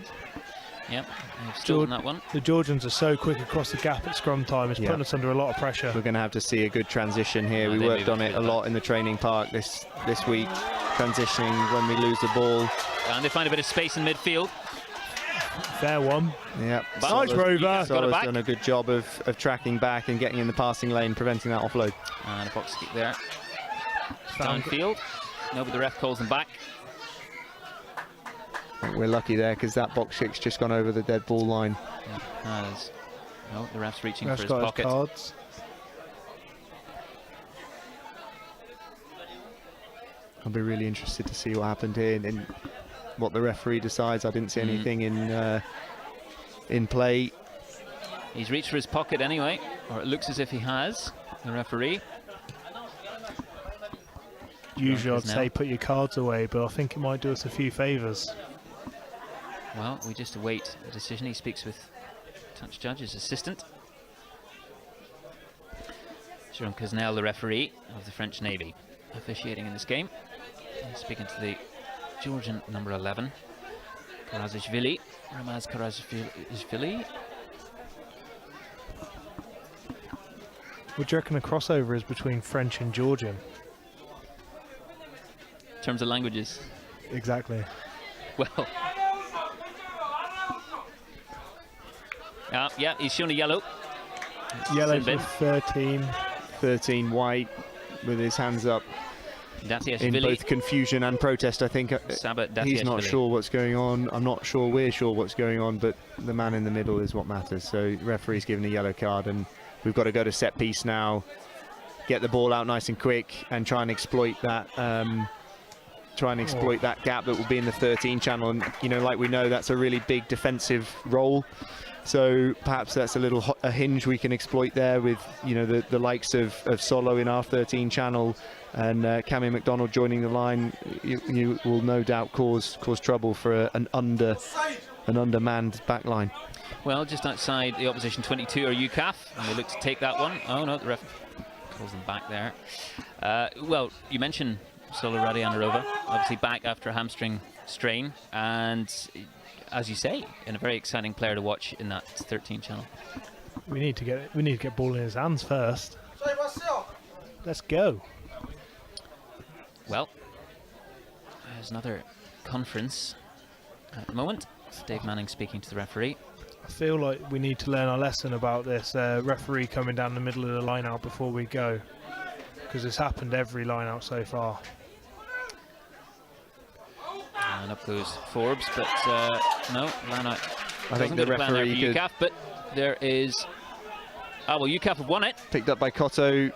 Yep, they've stolen that one. The Georgians are so quick across the gap at scrum time. It's putting us under a lot of pressure. We're going to have to see a good transition here. We worked on it a lot in the training park this week, transitioning when we lose the ball. And they find a bit of space in midfield. Fair one. Yeah. Nice, Rover. Solo's done a good job of tracking back and getting in the passing lane, preventing that offload. And a box kick there. Downfield. No, but the ref calls them back. We're lucky there because that box kick's just gone over the dead ball line. No, the ref's reaching for his pocket. Cards. I'll be really interested to see what happened here and what the referee decides. I didn't see anything in play. He's reached for his pocket anyway, or it looks as if he has, the referee. Usually I'd say put your cards away, but I think it might do us a few favours. Well, we just await the decision. He speaks with touch judge's assistant. Jérôme Cazenel, the referee of the French Navy, officiating in this game. And speaking to the Georgian number 11, Karazishvili, Ramaz Karazishvili. What do you reckon a crossover is between French and Georgian? In terms of languages? Exactly. Well, yeah, he's shown a yellow. Yellow for 13. 13 white with his hands up in both confusion and protest. I think he's not sure what's going on. I'm not sure we're sure what's going on, but the man in the middle is what matters. So referee's given a yellow card and we've got to go to set piece now, get the ball out nice and quick and try and exploit that that gap that will be in the 13 channel. And you know, like we know, that's a really big defensive role, so perhaps that's a hinge we can exploit there with, you know, the likes of Solo in our 13 channel and Cammy McDonald joining the line. You will no doubt cause trouble for an undermanned back line. Well, just outside the opposition 22 are UCAF, and they look to take that one. Oh no, the ref calls them back there. Well, you mentioned Solo Radianarova, obviously back after a hamstring strain, and as you say, and a very exciting player to watch in that 13 channel. We need to get ball in his hands first. Let's go. Well, there's another conference at the moment. It's Dave Manning speaking to the referee. I feel like we need to learn our lesson about this referee coming down the middle of the line out before we go, because it's happened every line out so far. And up goes Forbes, but no, line out. I think the referee could... UCAF, but there is... Oh, well, UCAF have won it. Picked up by Cotto,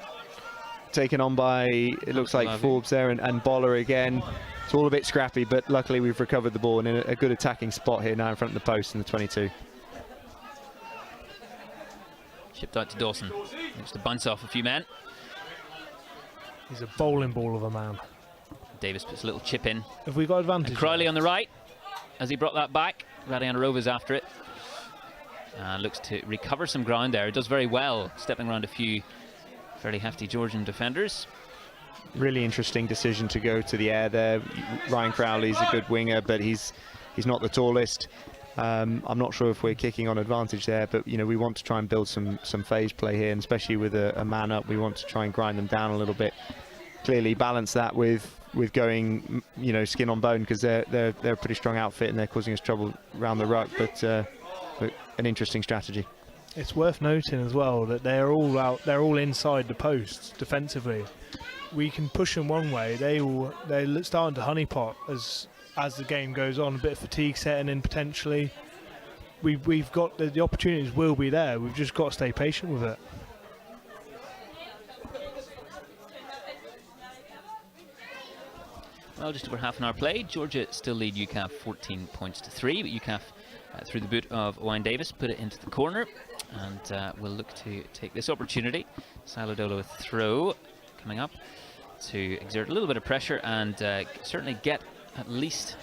taken on by, it looks like Forbes there, and Boller again. It's all a bit scrappy, but luckily we've recovered the ball and in a good attacking spot here now in front of the post in the 22. Shipped out to Dawson. Needs to bounce off a few men. He's a bowling ball of a man. Davis puts a little chip in. Have we got advantage? And Crowley on the right, as he brought that back. Radianarova's after it. Looks to recover some ground there. It does very well, stepping around a few fairly hefty Georgian defenders. Really interesting decision to go to the air there. Ryan Crowley's a good winger, but he's not the tallest. I'm not sure if we're kicking on advantage there, but you know, we want to try and build some phase play here, and especially with a man up, we want to try and grind them down a little bit. Clearly balance that with going, you know, skin on bone, because they're a pretty strong outfit and they're causing us trouble around the ruck, but an interesting strategy. It's worth noting as well that they're all inside the posts defensively. We can push them one way, they're starting to honeypot as the game goes on. A bit of fatigue setting in potentially. We've got the opportunities will be there. We've just got to stay patient with it. Well, just over half an hour played. Georgia still lead UCAF 14 points to 3, but UCAF through the boot of Owain Davis put it into the corner, and we'll look to take this opportunity. Salodolo with throw coming up to exert a little bit of pressure and certainly get at least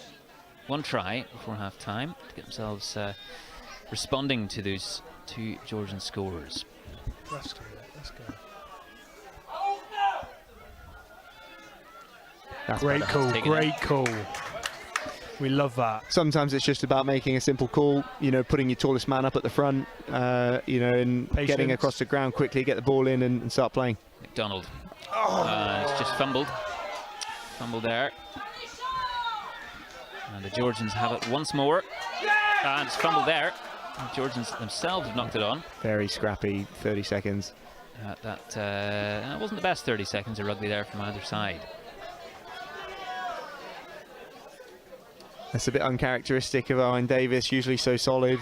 one try before half time to get themselves responding to those two Georgian scorers. Let's go. Great call. We love that. Sometimes it's just about making a simple call, you know, putting your tallest man up at the front, you know, and getting across the ground quickly, get the ball in and start playing. McDonald. It's just fumbled there. And the Georgians have it once more. And it's fumbled there. The Georgians themselves have knocked it on. Very scrappy 30 seconds. That wasn't the best 30 seconds of rugby there from either side. That's a bit uncharacteristic of Owain Davis, usually so solid.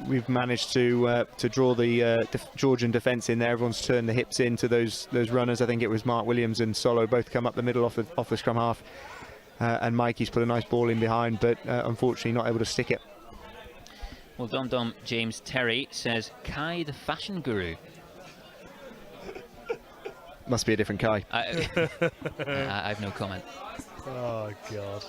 We've managed to draw the Georgian defence in there. Everyone's turned the hips into those runners. I think it was Mark Williams and Solo both come up the middle off the scrum half. And Mikey's put a nice ball in behind, but unfortunately not able to stick it. Well, Dom James Terry says, Kai the fashion guru. Must be a different Kai. I have no comment. Oh, God.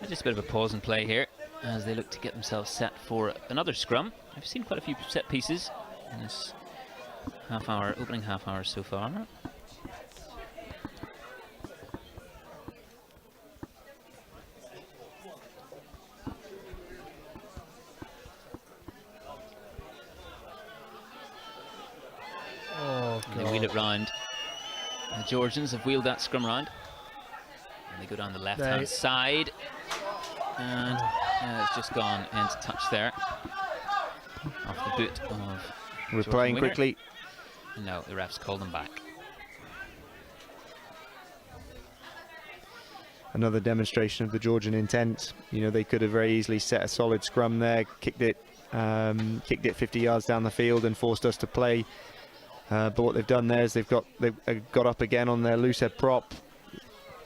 Just a bit of a pause and play here as they look to get themselves set for another scrum. I've seen quite a few set pieces in this opening half hour so far. Oh, and they wheel it round. And the Georgians have wheeled that scrum round. And they go down the left-hand side. And it's just gone into touch there. Off the boot of We're playing winger. quickly. No, the refs called them back. Another demonstration of the Georgian intent. You know, they could have very easily set a solid scrum there, kicked it 50 yards down the field and forced us to play. But what they've done there is they've got up again on their loose head prop,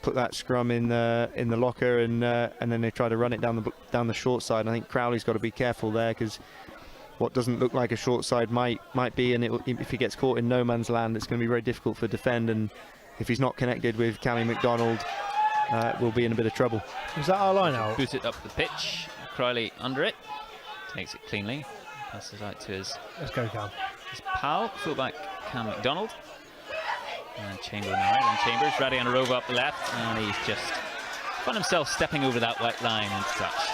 put that scrum in the locker, and then they try to run it down the short side. I think Crowley's got to be careful there, because what doesn't look like a short side might be, and if he gets caught in no man's land, it's going to be very difficult for defend. And if he's not connected with Callie McDonald, we'll be in a bit of trouble. Is that our line out? Boot it up the pitch. Crowley under it, takes it cleanly, passes out to his pal, fullback Cam McDonald. And Chambers now, and Chambers ready on a rover up the left, and he's just found himself stepping over that white line into touch.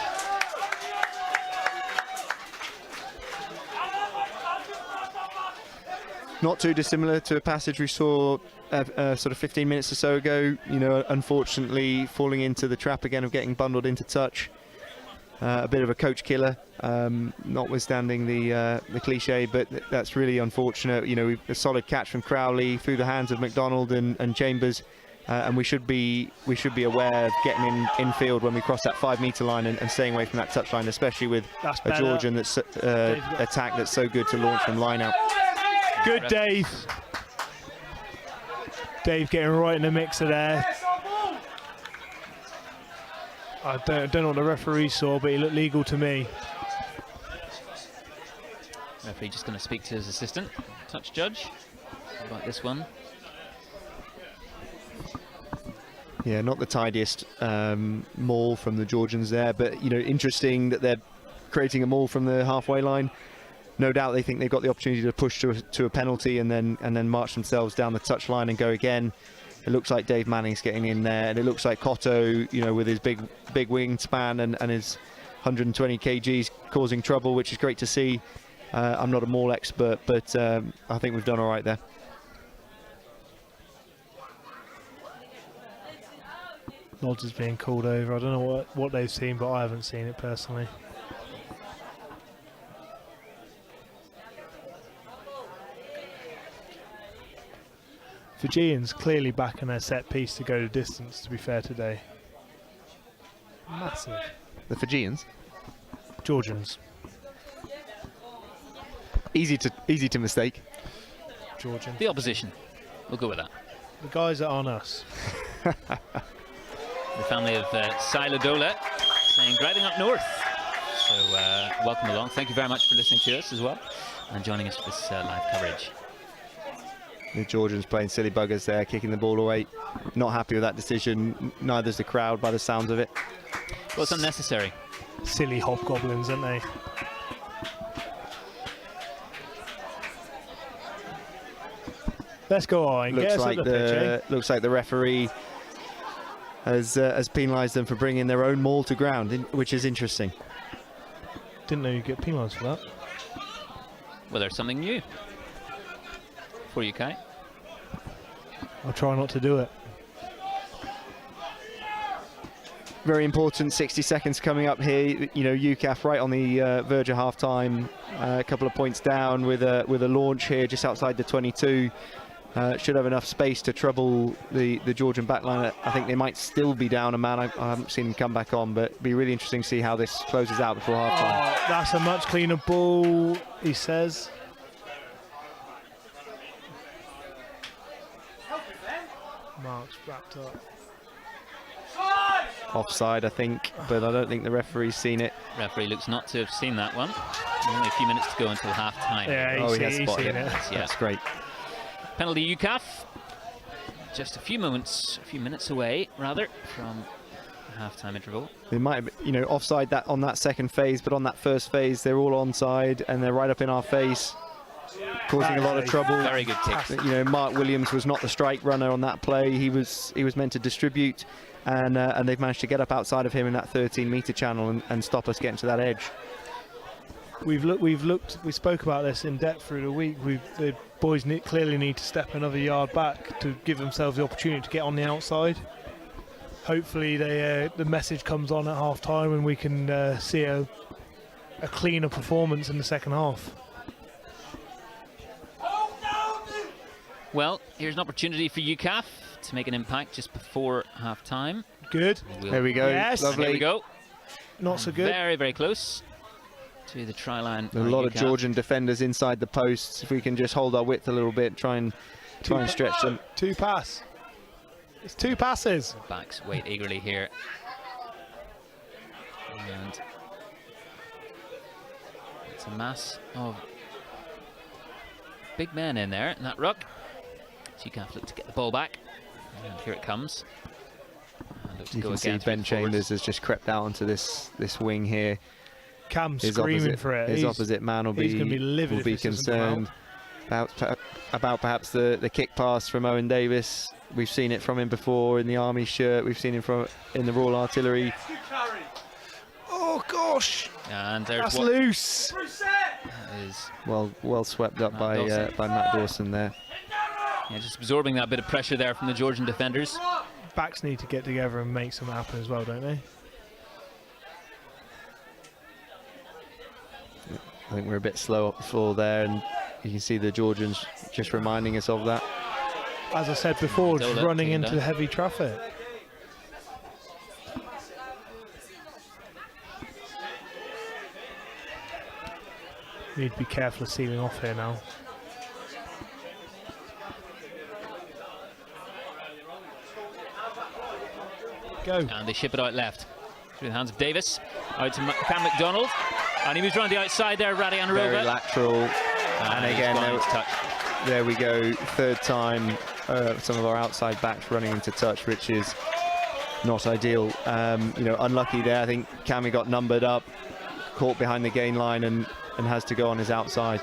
Not too dissimilar to a passage we saw sort of 15 minutes or so ago. You know, unfortunately falling into the trap again of getting bundled into touch. A bit of a coach killer, notwithstanding the cliche, but that's really unfortunate. You know, a solid catch from Crowley through the hands of McDonald and Chambers, and we should be aware of getting in field when we cross that 5 metre line and staying away from that touch line, especially with a Georgian that's attack that's so good to launch from line out. Good, Dave. Dave getting right in the mixer there. I don't know what the referee saw, but he looked legal to me. Referee just going to speak to his assistant, touch judge, about this one. Yeah, not the tidiest maul from the Georgians there, but you know, interesting that they're creating a maul from the halfway line. No doubt they think they've got the opportunity to push to a penalty and then march themselves down the touchline and go again. It looks like Dave Manning's getting in there, and it looks like Cotto, you know, with his big wingspan and his 120 kgs causing trouble, which is great to see. I'm not a maul expert, but I think we've done all right there. Nods is being called over. I don't know what they've seen, but I haven't seen it personally. Fijians clearly backing their set piece to go the distance, to be fair, today. Massive. The Fijians? Georgians. Easy to mistake. Georgian. The opposition. We'll go with that. The guys that aren't us. The family of Siladola saying driving up north. So welcome along. Thank you very much for listening to us as well and joining us for this live coverage. The Georgians playing silly buggers there, kicking the ball away. Not happy with that decision. Neither's the crowd by the sounds of it. Well, it's unnecessary. Silly hobgoblins, aren't they? Let's go on. Looks like the referee has penalised them for bringing their own maul to ground, which is interesting. Didn't know you get penalised for that. Well, there's something new for you, Kai. I'll try not to do it. Very important 60 seconds coming up here. You know, UCAF right on the verge of half-time. A couple of points down with a launch here just outside the 22. Should have enough space to trouble the Georgian backline. I think they might still be down a man. I haven't seen him come back on, but it'd be really interesting to see how this closes out before half-time. Oh, that's a much cleaner ball, he says. Mark's wrapped up. Offside, I think, but I don't think the referee's seen it. Referee looks not to have seen that one. Only a few minutes to go until half-time. Yeah, he has spotted it. Yeah. That's great. Penalty UCAF. Just a few minutes away, rather, from half-time interval. They might have, you know, offside that on that second phase, but on that first phase, they're all onside and they're right up in our face, causing a lot of trouble. Very good kick. You know, Mark Williams was not the strike runner on that play. He was meant to distribute, and they've managed to get up outside of him in that 13-metre channel and stop us getting to that edge. We spoke about this in depth through the week. The boys clearly need to step another yard back to give themselves the opportunity to get on the outside. Hopefully the message comes on at half time and we can see a cleaner performance in the second half. Well, here's an opportunity for UCAF to make an impact just before half time. Good. There we go. Yes. Lovely. There we go. Not so good. Very, very close to the try line. A lot of Georgian defenders inside the posts. If we can just hold our width a little bit, try and stretch them. Two pass. It's two passes. Backs wait eagerly here. And it's a mass of big men in there in that ruck. So UCAF look to get the ball back. And here it comes. You can see Ben Chambers has just crept out onto this wing here. Cam screaming for it. His opposite man will be concerned about perhaps the kick pass from Owen Davis. We've seen it from him before in the Army shirt. We've seen him in the Royal Artillery. Oh gosh! And there's that's loose. That is well swept up by Matt Dawson there. Yeah, just absorbing that bit of pressure there from the Georgian defenders. Backs need to get together and make something happen as well, don't they? I think we're a bit slow up the floor there, and you can see the Georgians just reminding us of that. As I said before, just running into heavy traffic. Need to be careful of sealing off here now. Go. And they ship it out left through the hands of Davis. Out to Cam McDonald. And he moves around the outside there, Radian Arova. Very lateral. And again, there we go. Third time some of our outside backs running into touch, which is not ideal. Unlucky there. I think Cammy got numbered up, caught behind the gain line, and has to go on his outside.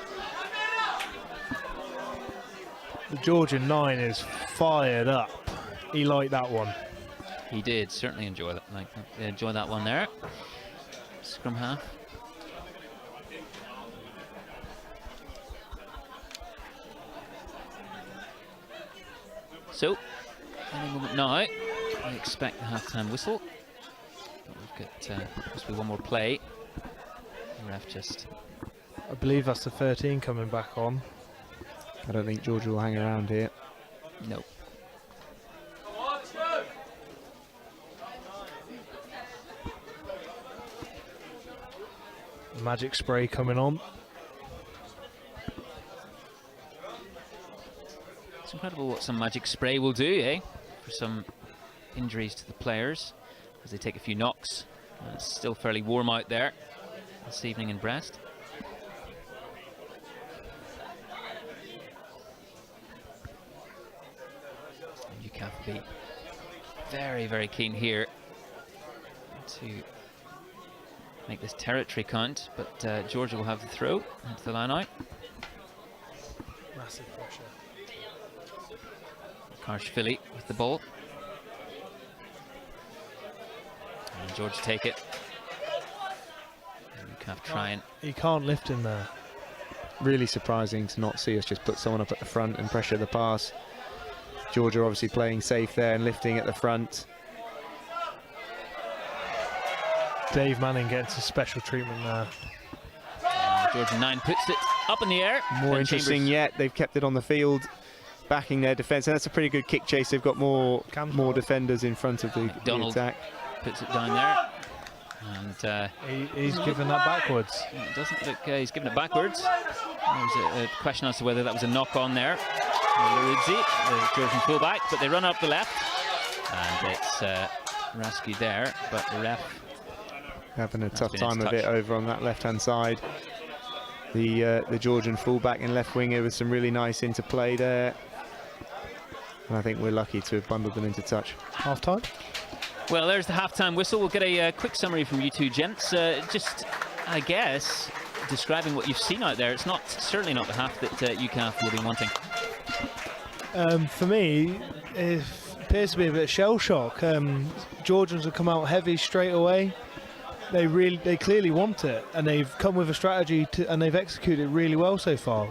The Georgian 9 is fired up. He liked that one. He did certainly enjoy that one there. Scrum half. So, any moment now, I expect the half-time whistle. But we've got must be one more play. The ref just... I believe that's the 13 coming back on. I don't think Georgia will hang around here. Nope. Magic spray coming on. It's incredible what some magic spray will do, eh? For some injuries to the players as they take a few knocks. It's still fairly warm out there this evening in Brest. And UCAF will be very, very keen here to make this territory count, but Georgia will have the throw into the line out. Massive pressure. Karshvili with the ball. And Georgia take it. UCAF trying. He can't lift him there. Really surprising to not see us just put someone up at the front and pressure the pass. Georgia obviously playing safe there and lifting at the front. Dave Manning getting some special treatment there. Georgia 9 puts it up in the air. More interesting yet, they've kept it on the field, backing their defence, and that's a pretty good kick chase. They've got more defenders in front of the attack. Puts it down there, and he's given that backwards. It doesn't look. He's given it backwards. There's a question as to whether that was a knock on there. Larudzi, the Georgian fullback, but they run up the left, and it's rescued there. But the ref having a tough time of it over on that left-hand side. The Georgian fullback and left winger with some really nice interplay there. And I think we're lucky to have bundled them into touch. Half-time? Well, there's the half-time whistle. We'll get a quick summary from you two gents. Just, I guess, describing what you've seen out there. It's certainly not the half that UCAF will be wanting. For me, it appears to be a bit of shell shock. Georgians have come out heavy straight away. They clearly want it, and they've come with a strategy and they've executed it really well so far.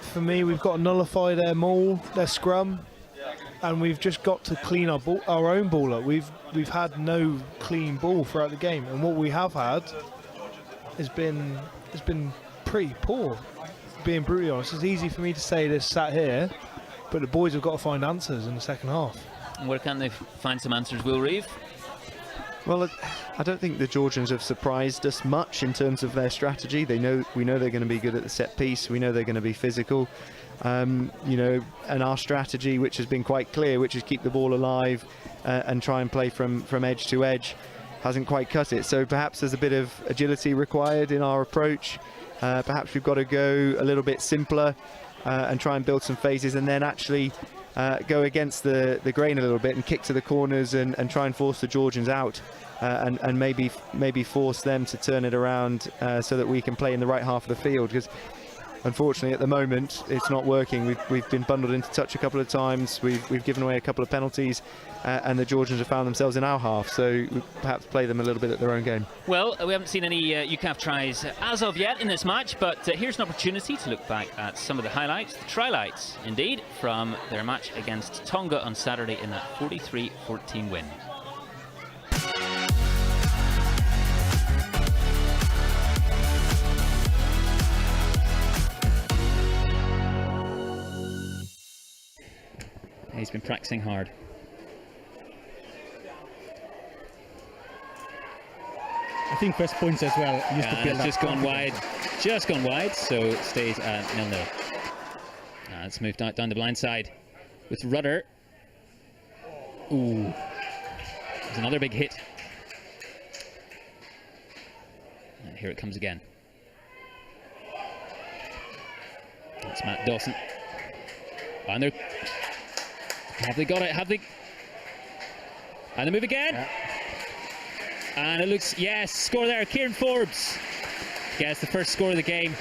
For me, we've got to nullify their maul, their scrum, and we've just got to clean our own ball up. We've had no clean ball throughout the game, and what we have had has been pretty poor. Being brutally honest, it's easy for me to say this sat here, but the boys have got to find answers in the second half. And where can they find some answers, Will Reeve? Well, I don't think the Georgians have surprised us much in terms of their strategy. We know they're going to be good at the set piece. We know they're going to be physical. And our strategy, which has been quite clear, which is keep the ball alive and try and play from edge to edge, hasn't quite cut it. So perhaps there's a bit of agility required in our approach. Perhaps we've got to go a little bit simpler and try and build some phases, and then actually go against the grain a little bit and kick to the corners and try and force the Georgians out and maybe force them to turn it around so that we can play in the right half of the field, because unfortunately at the moment it's not working. We've been bundled into touch a couple of times, we've given away a couple of penalties, and the Georgians have found themselves in our half, so we perhaps play them a little bit at their own game. Well, we haven't seen any UCAF tries as of yet in this match, but here's an opportunity to look back at some of the highlights, the try-lights indeed, from their match against Tonga on Saturday in that 43-14 win. He's been practicing hard. I think first points as well. It's just gone wide, so it stays at 0-0. Let's move down the blind side with Rudder. Ooh, there's another big hit. And here it comes again. It's Matt Dawson. And have they got it? And the move again. Yeah. And it looks, yes, score there. Kieran Forbes gets the first score of the game.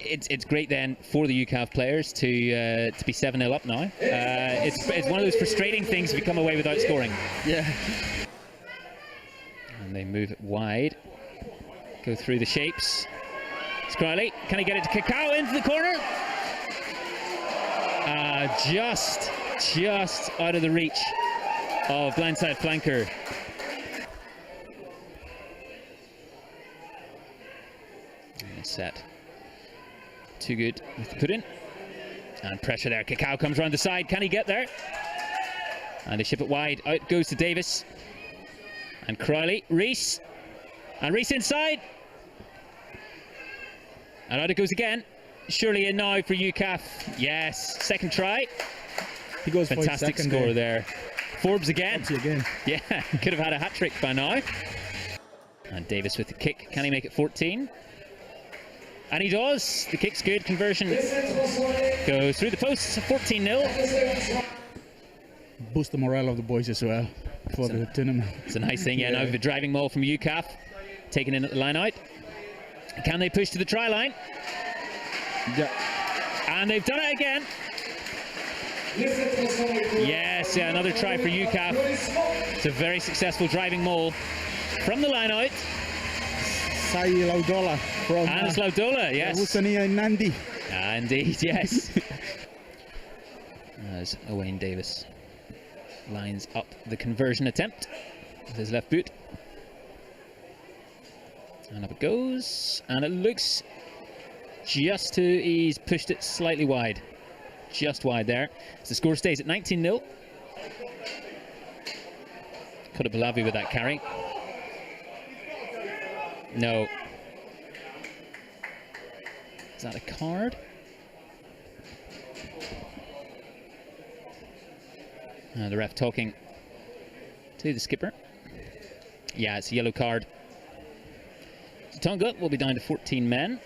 It's great then for the UCAF players to be 7-0 up now. It's one of those frustrating things if you come away without scoring. Yeah. And they move it wide. Go through the shapes. Scriley, can he get it to Cacao into the corner? Just out of the reach of blindside flanker. And set. Too good with the put in. And pressure there. Cacao comes around the side. Can he get there? And they ship it wide. Out goes to Davis. And Crowley. Reese. And Reese inside. And out it goes again. Surely in now for UCAF. Yes. Second try. He goes fantastic for score there. Forbes again. Again. Yeah. Could have had a hat-trick by now. And Davis with the kick. Can he make it 14? And he does. The kick's good. Conversion goes through the posts. 14-0. Boost the morale of the boys as well for the tournament. It's a nice thing. Yeah, now the driving maul from UCAF. Taken in at the line out. Can they push to the try line? Yeah. And they've done it again. Yes, yeah, another try for UCAF. It's a very successful driving maul from the line out. Sai Laudola from Hannes Laudola, yes. Wusania and Nandi. Indeed, yes. As Owain Davis lines up the conversion attempt with his left boot. And up it goes. And it looks just to, he's pushed it slightly wide. Just wide there. So the score stays at 19-0. Could have Balavi with that carry. No. Is that a card? The ref talking to the skipper. Yeah, it's a yellow card. So Tonga will be down to 14 men.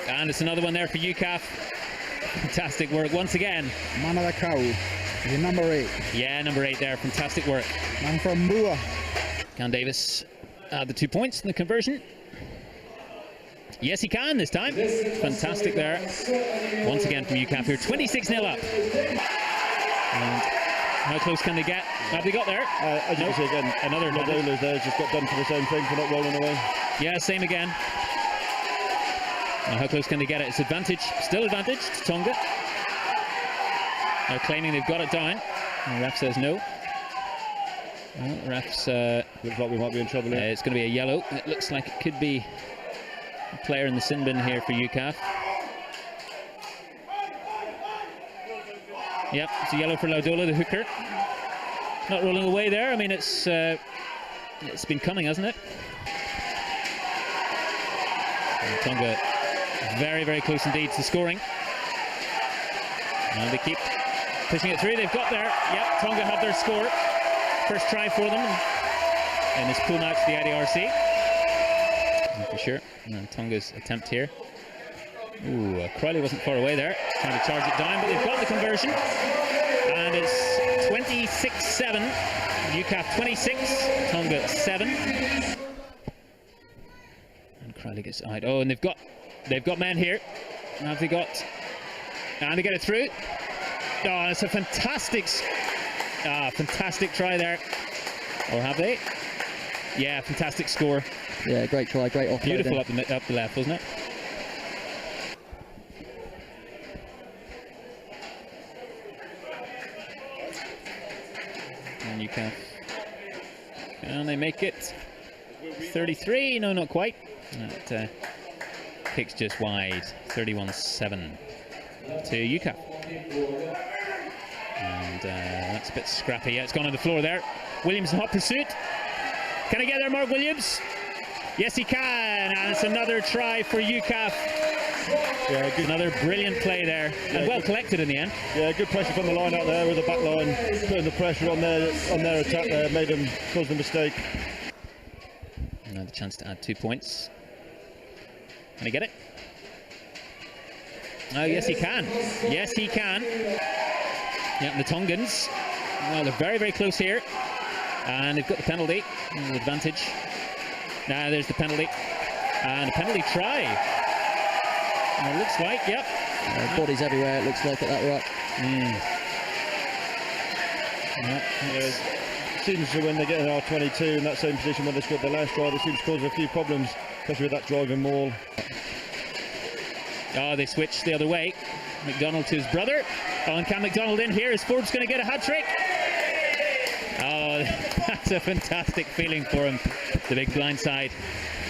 And it's another one there for UCAF. Fantastic work once again. Manadakau, the number 8. Yeah, number 8 there. Fantastic work. Man from Bua. Can Davis add the 2 points in the conversion? Yes, he can this time. Fantastic there. Once again from UCAF here. 26-0 up. And how close can they get? Have they got there? As you can see again, another Laudola's there just got done for the same thing for not rolling away. Yeah, same again. Now how close can they get it? It's advantage, still advantage to Tonga. They're claiming they've got it down. And the ref says no. Well, the ref's... looks like we might be in trouble here. It's going to be a yellow. It looks like it could be a player in the sin bin here for UCAF. Yep, it's a yellow for Laudola, the hooker. Not rolling away there. I mean, it's been coming, hasn't it? And Tonga very, very close indeed to scoring. And they keep pushing it through. They've got there. Yep, Tonga have their score. First try for them in this pool match, the IDRC. For sure. And Tonga's attempt here. Ooh, Crowley wasn't far away there. Trying to charge it down, but they've got the conversion. And it's 26-7. UCAF 26, Tonga 7. And Crowley gets out. Oh, and they've got men here. Now have they got? And they get it through. Oh, it's a fantastic try there. Or have they? Yeah, fantastic score. Yeah, great try, great off. Beautiful up the left, wasn't it? And UCAF. Can they make it? 33? No, not quite. That kicks just wide. 31-7 to UCAF. And that's a bit scrappy. Yeah, it's gone on the floor there. Williams in hot pursuit. Can he get there, Mark Williams? Yes, he can. And it's another try for UCAF. Yeah, good. Another brilliant play there. Yeah, and well collected in the end. Yeah, good pressure from the line out there with the back line. Putting the pressure on their attack there. Made them cause the mistake. Another chance to add 2 points. Can he get it? Oh, yes, he can. Yes, he can. Yeah, the Tongans, well, they're very, very close here. And they've got the penalty, the advantage. Now there's the penalty. And a penalty try. And it looks like, yep. Bodies everywhere, it looks like at that ruck. It seems to when they get an R22 in that same position when they scored the last try, it seems to cause a few problems, especially with that driving maul. Oh, they switched the other way. McDonald to his brother. Oh, and can McDonald in here? Is Forbes going to get a hat-trick? Oh, that's a fantastic feeling for him. The big blindside.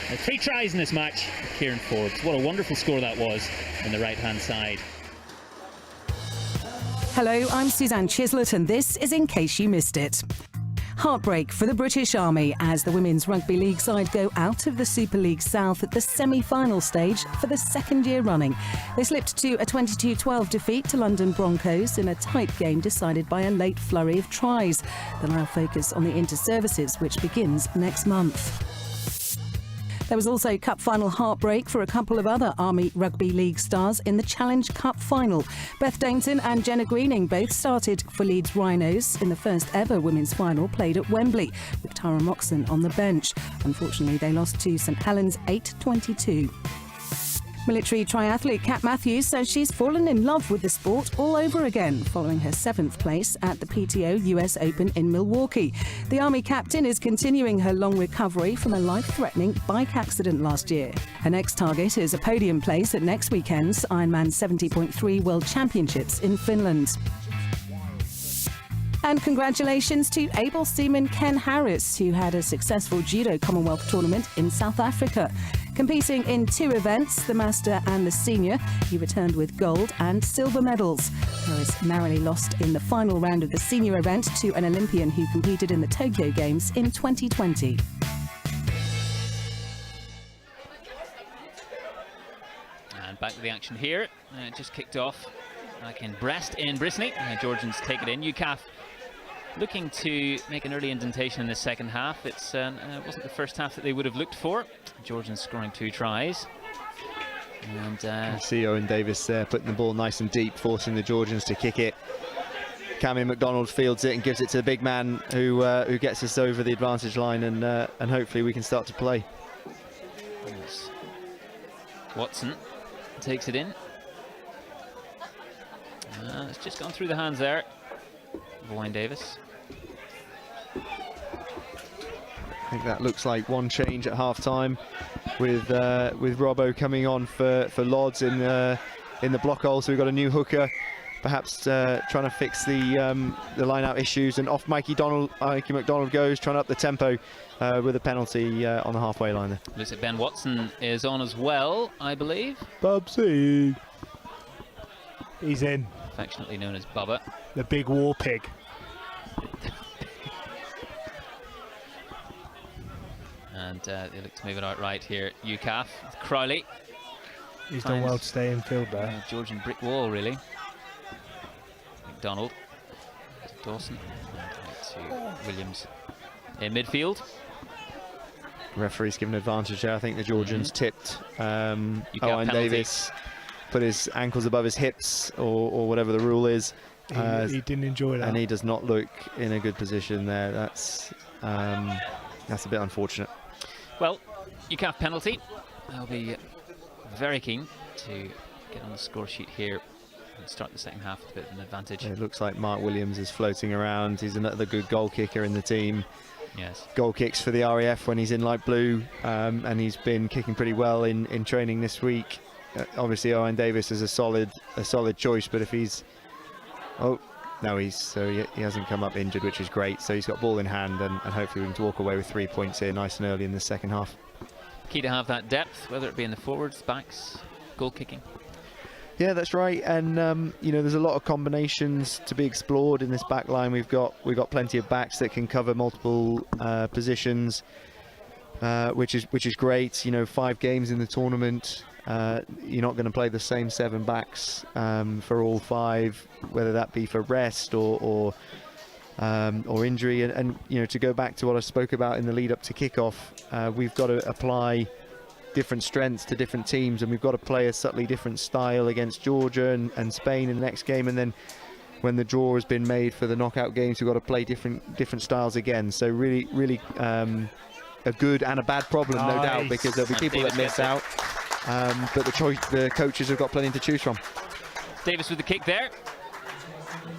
3 tries in this match, Kieran Forbes. What a wonderful score that was on the right-hand side. Hello, I'm Suzanne Chislett, and this is In Case You Missed It. Heartbreak for the British Army as the Women's Rugby League side go out of the Super League South at the semi-final stage for the 2nd year running. They slipped to a 22-12 defeat to London Broncos in a tight game decided by a late flurry of tries. They'll now focus on the inter-services, which begins next month. There was also cup final heartbreak for a couple of other Army Rugby League stars in the Challenge Cup final. Beth Dainton and Jenna Greening both started for Leeds Rhinos in the first ever women's final played at Wembley, with Tara Moxon on the bench. Unfortunately, they lost to St Helens 8-22. Military triathlete Kat Matthews says she's fallen in love with the sport all over again following her 7th place at the PTO US Open in Milwaukee. The Army captain is continuing her long recovery from a life-threatening bike accident last year. Her next target is a podium place at next weekend's Ironman 70.3 World Championships in Finland. And congratulations to able seaman Ken Harris, who had a successful Judo Commonwealth tournament in South Africa. Competing in 2 events, the Master and the Senior, he returned with gold and silver medals. Harris narrowly lost in the final round of the Senior event to an Olympian who competed in the Tokyo Games in 2020. And back to the action here. Just kicked off back in Brest in Brittany. Georgians take it in. UCAF looking to make an early indentation in the second half. It wasn't the first half that they would have looked for. Georgians scoring 2 tries. And I see Owen Davis there putting the ball nice and deep, forcing the Georgians to kick it. Cammy McDonald fields it and gives it to the big man who gets us over the advantage line, and hopefully we can start to play. Yes. Watson takes it in. It's just gone through the hands there of Owen Davis. I think that looks like one change at half-time, with Robbo coming on for Lods in the block hole. So we've got a new hooker, perhaps trying to fix the line-out issues. And off Mikey McDonald goes, trying to up the tempo with a penalty on the halfway line there. Looks like Ben Watson is on as well, I believe. Bubsy. He's in. Affectionately known as Bubba. The big war pig. And they look to move it out right here. UCAF with Crowley. He's done well to stay in field there. Georgian brick wall, really. McDonald to Dawson. And out to Williams in midfield. Referee's given advantage there. I think the Georgians tipped Owen Davis, put his ankles above his hips, or whatever the rule is. He didn't enjoy that. And he does not look in a good position there. That's a bit unfortunate. Well, UCAF penalty. They'll be very keen to get on the score sheet here and start the second half with a bit of an advantage. It looks like Mark Williams is floating around. He's another good goal kicker in the team. Yes. Goal kicks for the RAF when he's in light blue, and he's been kicking pretty well in training this week. Obviously, Owen Davis is a solid choice, but if he's he hasn't come up injured, which is great. So he's got ball in hand, and hopefully we can walk away with 3 points here nice and early in the second half. Key to have that depth, whether it be in the forwards, backs, goal kicking. Yeah, that's right. And there's a lot of combinations to be explored in this back line. We've got plenty of backs that can cover multiple positions, which is great. 5 games in the tournament. You're not going to play the same 7 backs for all 5, whether that be for rest or or injury. And you know, to go back to what I spoke about in the lead up to kickoff, we've got to apply different strengths to different teams, and we've got to play a subtly different style against Georgia and Spain in the next game, and then when the draw has been made for the knockout games, we've got to play different styles again. So really a good and a bad problem, no doubt, because there'll be people that miss out, but the coaches have got plenty to choose from. Davis with the kick there.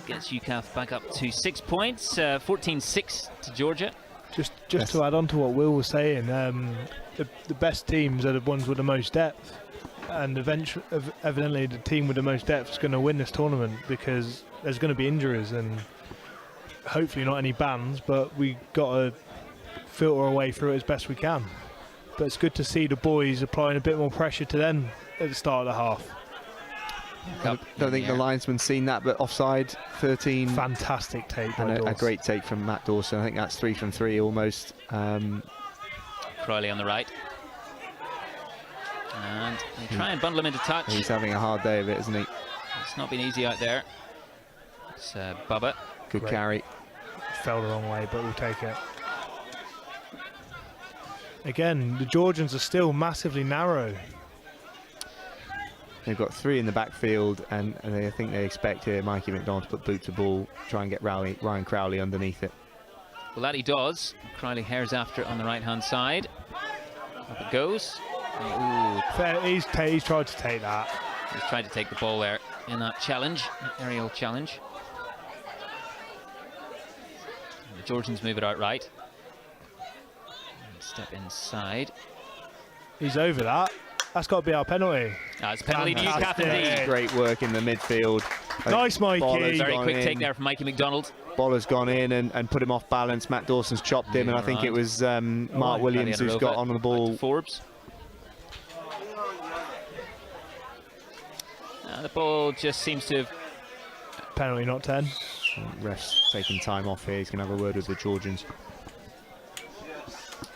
Gets UCAF back up to 6 points, 14-6 to Georgia. Just to add on to what Will was saying, the best teams are the ones with the most depth, and evidently the team with the most depth is going to win this tournament, because there's going to be injuries and hopefully not any bans, but we got to filter our way through it as best we can. But it's good to see the boys applying a bit more pressure to them at the start of the half. I don't think the linesman's seen that, but offside 13. Fantastic take, and a great take from Matt Dawson. I think that's 3 from 3 almost. Crowley on the right, and they try and bundle him into touch. He's having a hard day of it, isn't he? It's not been easy out there. It's Bubba. Good carry. Fell the wrong way, but we'll take it. Again, the Georgians are still massively narrow. They've got 3 in the backfield, and I think they expect here Mikey McDonald to put boot to ball, try and get Ryan Crowley underneath it. Well, that he does. Crowley hairs after on the right-hand side. Up it goes. Ooh. He's tried to take that. He's tried to take the ball there in that challenge, aerial challenge. And the Georgians move it out right. And step inside. He's over that. That's got to be our penalty. It's penalty to UCAF indeed. Great work in the midfield. Nice, Mikey. Very quick take there from Mikey McDonald. Boller's gone in and put him off balance. Matt Dawson's chopped him, and I think it was Mark Williams who's got on the ball. Forbes. The ball just seems to have... Penalty, not 10. Ref's taking time off here. He's going to have a word with the Georgians.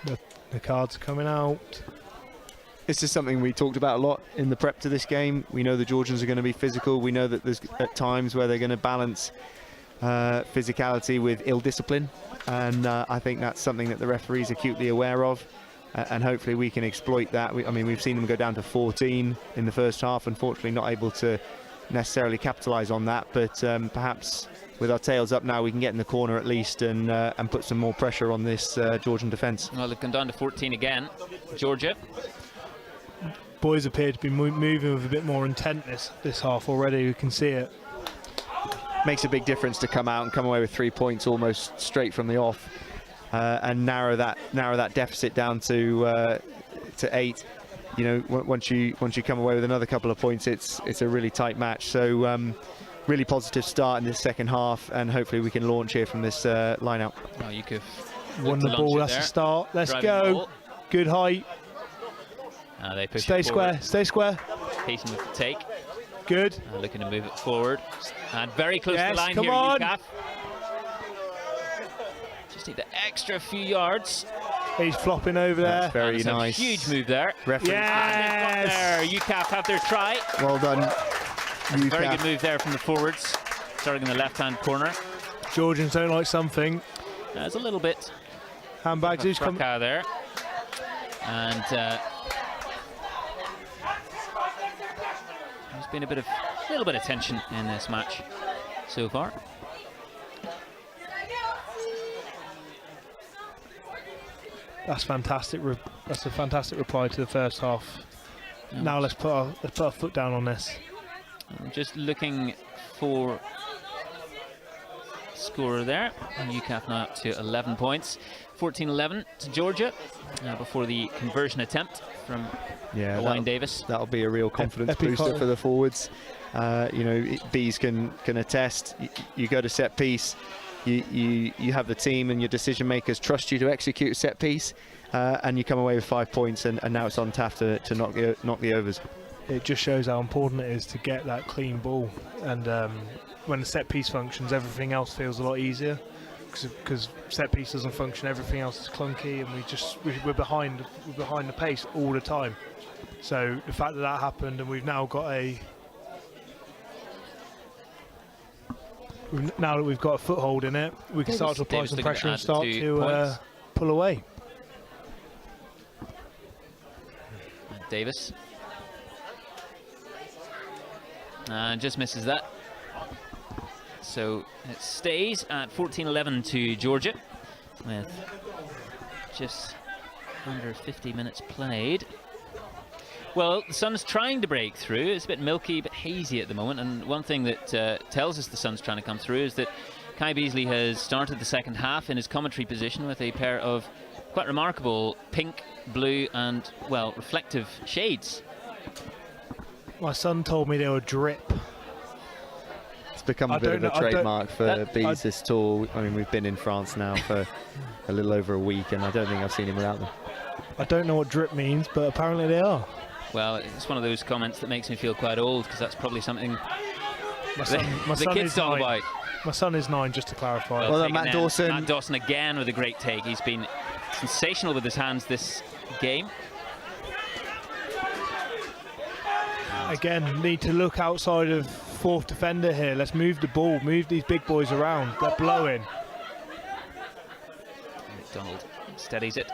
The cards are coming out. This is something we talked about a lot in the prep to this game. We know the Georgians are going to be physical. We know that there's at times where they're going to balance physicality with ill discipline, and I think that's something that the referee's acutely aware of, and hopefully we can exploit that. I mean, we've seen them go down to 14 in the first half, unfortunately not able to necessarily capitalise on that, but perhaps with our tails up now we can get in the corner at least and put some more pressure on this Georgian defence. Well, they've gone down to 14 again, Georgia. Boys appear to be moving with a bit more intent this half already. We can see it. Makes a big difference to come out and come away with 3 points almost straight from the off, and narrow that deficit down to 8. You know, once you come away with another couple of points, it's a really tight match. So really positive start in this second half, and hopefully we can launch here from this line out. Oh, you could won the ball. That's a start. Let's go. Good height. They push stay it square, stay square. Pacing with the take. Good. Looking to move it forward. And very close to the line come here, on. UCAF. Just need the extra few yards. He's flopping over there. That's very nice. A huge move there. Referee. Yes. UCAF have their try. Well done. Very good move there from the forwards. Starting in the left-hand corner. Georgians don't like something. There's a little bit. Handbags. Who's coming there? And there's been a little bit of tension in this match so far. That's fantastic. That's a fantastic reply to the first half. Now let's put our foot down on this. I'm just looking for scorer there. UCAF now up to 11 points. 14-11 to Georgia before the conversion attempt from Wayne Davis. That'll be a real confidence booster for the forwards. You know, Bees can attest. You go to set piece, you have the team and your decision makers trust you to execute a set piece, and you come away with 5 points, and now it's on Taft to knock the overs. It just shows how important it is to get that clean ball, and when the set piece functions, everything else feels a lot easier. Because set piece doesn't function, everything else is clunky, and we're behind the pace all the time. So the fact that happened, and we've now got Now that we've got a foothold in it, we can start to apply some pressure and start to pull away. Davis. And just misses that. So it stays at 14-11 to Georgia, with just under 50 minutes played. Well, the sun's trying to break through. It's a bit milky, but hazy at the moment. And one thing that tells us the sun's trying to come through is that Kai Beasley has started the second half in his commentary position with a pair of quite remarkable pink, blue, and, well, reflective shades. My son told me they were drip. It's become a bit of a trademark for Bees this tour. I mean, we've been in France now for a little over a week, and I don't think I've seen him without them. I don't know what drip means, but apparently they are. Well, it's one of those comments that makes me feel quite old, because that's probably something my the kids talk about. My son is 9, just to clarify. Well, Matt Dawson. Matt Dawson again with a great take. He's been sensational with his hands this game. Again, need to look outside of fourth defender here. Let's move the ball, move these big boys around. They're blowing. McDonald steadies it.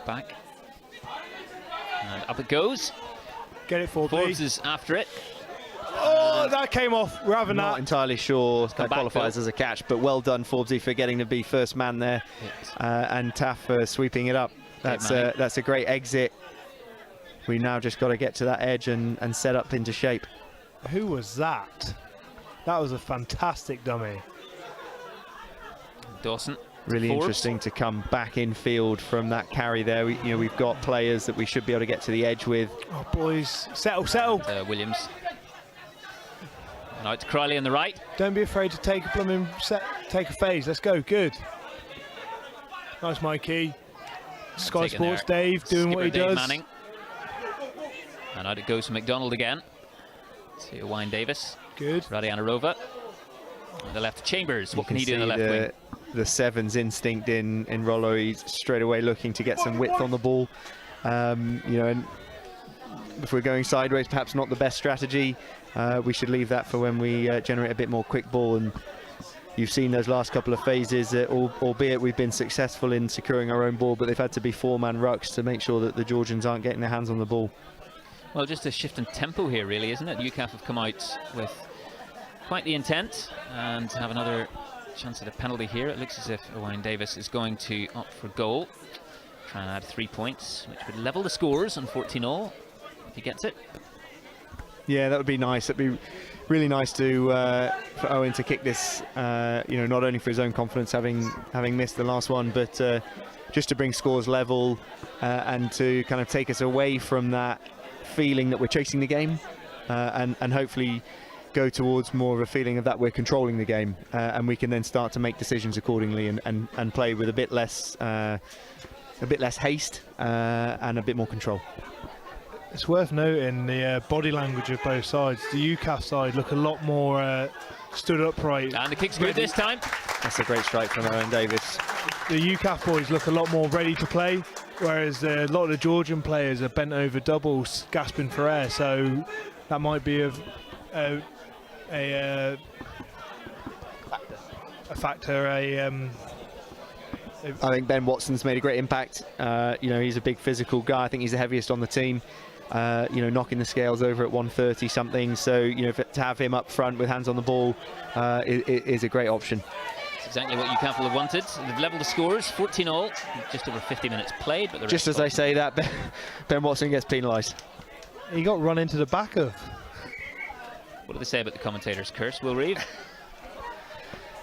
Back. And up it goes. Get it, Forbes. Forbes is after it. Oh, that came off. We're having Not that. entirely sure that qualifies as a catch, but well done, Forbesy, for getting to be first man there, and Taff for sweeping it up. That's a great exit. We now just got to get to that edge and set up into shape. Who was that? That was a fantastic dummy. Dawson. Really Forbes. interesting to come back in field from that carry there. We've got players that we should be able to get to the edge with. Oh, boys, settle. Williams. And out to Crowley on the right. Don't be afraid to take a blooming take a phase. Let's go. Good. Nice, Mikey. Sky Sports Dave doing what he Dave does. Manning. And out it goes to McDonald again. To Wayne Davis. Good. Radianarova. On the left, Chambers. What can he do in the left wing? The sevens instinct in Rollo. He's straight away looking to get some width on the ball. And if we're going sideways, perhaps not the best strategy. We should leave that for when we generate a bit more quick ball. And you've seen those last couple of phases, albeit we've been successful in securing our own ball, but they've had to be 4-man rucks to make sure that the Georgians aren't getting their hands on the ball. Well, just a shift in tempo here, really, isn't it? UCAF have come out with quite the intent and have another chance at a penalty here. It looks as if Owain Davis is going to opt for goal. Try and add 3 points, which would level the scores on 14-all if he gets it. Yeah, that would be nice. It'd be really nice to for Owen to kick this, not only for his own confidence, having missed the last one, but just to bring scores level and to kind of take us away from that feeling that we're chasing the game, and hopefully go towards more of a feeling of that we're controlling the game, and we can then start to make decisions accordingly and play with a bit less haste and a bit more control. It's worth noting the body language of both sides. The UCAF side look a lot more stood upright. And the kick's good this time. That's a great strike from Owen Davis. The UCAF boys look a lot more ready to play, whereas a lot of the Georgian players are bent over doubles, gasping for air. So that might be a factor. I think Ben Watson's made a great impact. He's a big physical guy. I think he's the heaviest on the team. Knocking the scales over at 130 something. So to have him up front with hands on the ball is a great option. That's exactly what UCAF will have wanted. They've levelled the scores, 14-all, just over 50 minutes played. But just as I say that, Ben Watson gets penalised. He got run into the back of. What do they say about the commentators' curse, Will Reeve?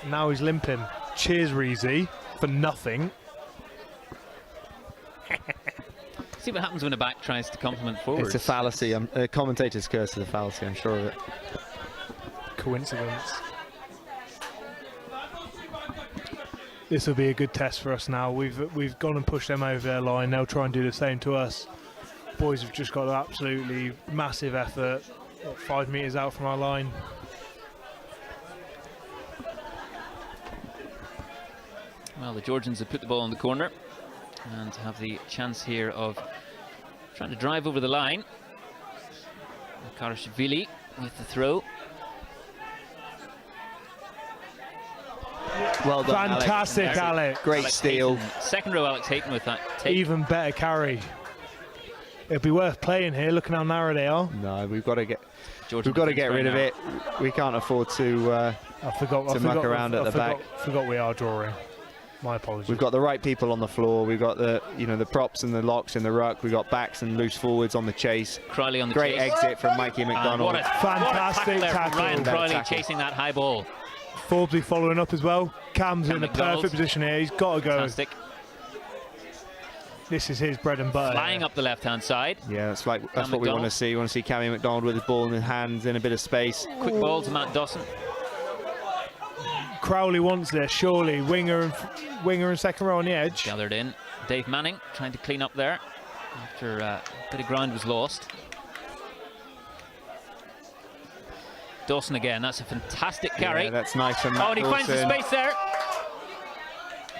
Now he's limping. Cheers, Reezy, for nothing. See what happens when a back tries to compliment forwards. It's a fallacy. A commentator's curse is a fallacy, I'm sure of it. Coincidence. This will be a good test for us now. We've gone and pushed them over their line. They'll try and do the same to us. Boys have just got an absolutely massive effort. 5 metres out from our line. Well, the Georgians have put the ball in the corner and have the chance here of trying to drive over the line. Karashvili with the throw. Well done, Fantastic, Alex. Great steal. Hayton. Second row, Alex Hayton with that take. Even better carry. It'd be worth playing here. Looking how narrow they are. No, we've got to get. Georgian We've got to get defence rid of right it. We can't afford to. I forgot to muck around at the back. Forgot we are drawing. My apologies. We've got the right people on the floor. We've got the the props and the locks in the ruck. We've got backs and loose forwards on the chase. Crowley on the Great chase. exit from Mikey McDonald. What a fantastic tackle. Ryan Better Crowley tackle. chasing that high ball. Forbesy following up as well. Cam's in a McDonald. perfect position here. He's got to go. Fantastic. This is his bread and butter. Flying up the left-hand side. Yeah, that's what we want to McDonald. see. We want to see Cammy McDonald with his ball in his hands in a bit of space. Quick ball to Matt Dawson. Crowley wants this, surely. Winger and second row on the edge. Gathered in. Dave Manning trying to clean up there after a bit of ground was lost. Dawson again. That's a fantastic carry. Yeah, that's nice from Matt Oh, and he finds the Dawson. space there.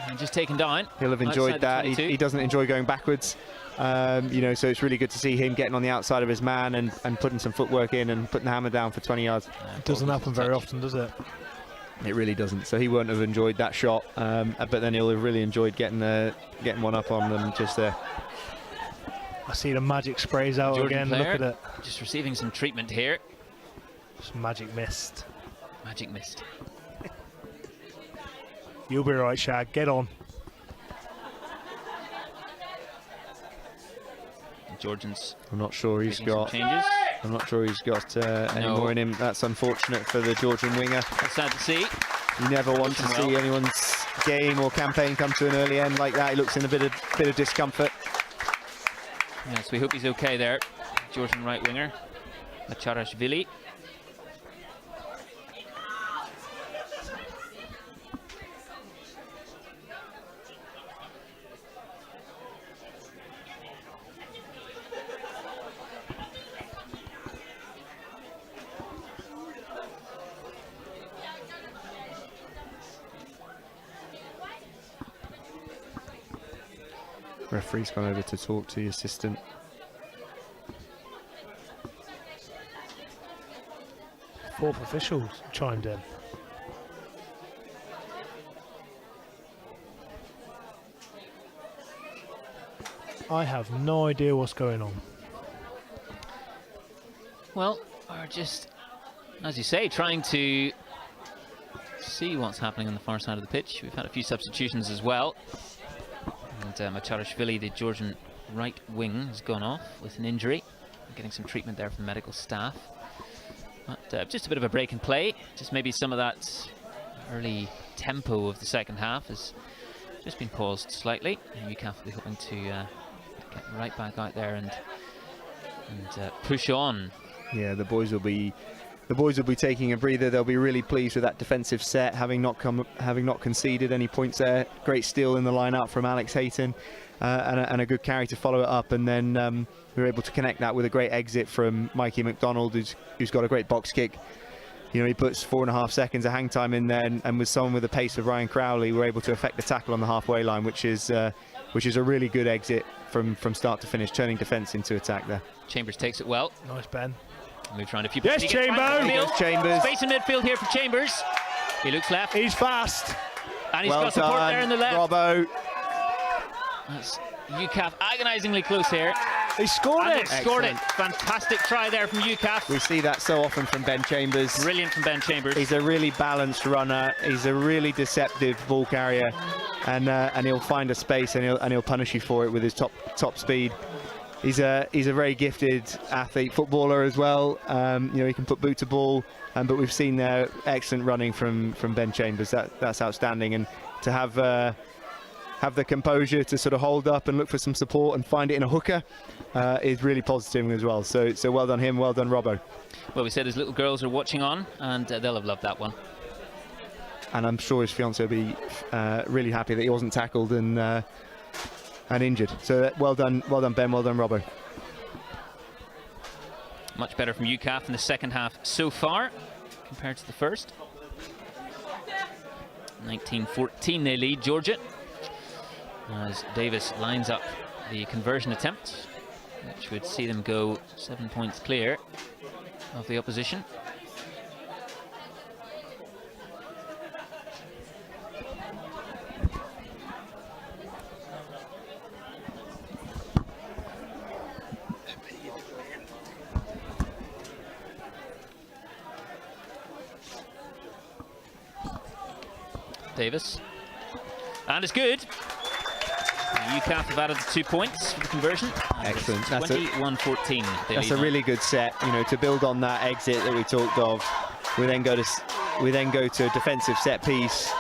And just taken down. He'll have enjoyed outside the that. 22. He doesn't enjoy going backwards. So it's really good to see him getting on the outside of his man and putting some footwork in and putting the hammer down for 20 yards. It doesn't happen very often, does it? It really doesn't. So he won't have enjoyed that shot, but then he'll have really enjoyed getting one up on them just there. I see the magic sprays out Georgian again. player Look at it. just receiving some treatment here. Just magic mist. Magic mist. You'll be right, Shag. Get on. Georgians. I'm not sure he's making some got. changes. I'm not sure he's got any No. more in him. That's unfortunate for the Georgian winger. That's sad to see. You never want to see anyone's game or campaign come to an early end like that. He looks in a bit of discomfort. Yes, we hope he's okay there. Georgian right winger, Macharashvili. Referee's gone over to talk to the assistant. Fourth officials chimed in. I have no idea what's going on. Well, we're just, as you say, trying to see what's happening on the far side of the pitch. We've had a few substitutions as well. And Macharashvili, the Georgian right wing, has gone off with an injury. Getting some treatment there from the medical staff. But just a bit of a break in play. Just maybe some of that early tempo of the second half has just been paused slightly. And UCAF will be hoping to get right back out there and push on. Yeah, the boys will be taking a breather. They'll be really pleased with that defensive set, having not conceded any points there. Great steal in the line-out from Alex Hayton, and a good carry to follow it up. And then we were able to connect that with a great exit from Mikey McDonald, who's got a great box kick. You know, he puts 4.5 seconds of hang time in there, and with someone with the pace of Ryan Crowley, we're able to effect the tackle on the halfway line, which is a really good exit from start to finish, turning defence into attack there. Chambers takes it well. Nice, Ben. Move around a few. Yes, He gets Chambers! right in the Yes, field. Chambers. Space in midfield here for Chambers. He looks left. He's fast. And he's Well got support done, there in the left. Robbo. That's UCAF agonisingly close here. He scored And it. they scored it. Excellent. Fantastic try there from UCAF. We see that so often from Ben Chambers. Brilliant from Ben Chambers. He's a really balanced runner. He's a really deceptive ball carrier, and he'll find a space and he'll punish you for it with his top speed. He's a very gifted athlete, footballer as well. You know, he can put boot to ball, but we've seen there excellent running from Ben Chambers. That's outstanding, and to have the composure to sort of hold up and look for some support and find it in a hooker is really positive as well. So well done him, well done Robbo. Well, we said his little girls are watching on, and they'll have loved that one. And I'm sure his fiancée will be really happy that he wasn't tackled and injured. So well done Ben, well done Robbo. Much better from UCAF in the second half so far compared to the first. 19-14 they lead Georgia, as Davis lines up the conversion attempt, which would see them go 7 points clear of the opposition. Davis. And it's good. UCAF have added 2 points for the conversion. Excellent. 21-14. That's a really good set. You know, to build on that exit that we talked of. We then go to a defensive set piece,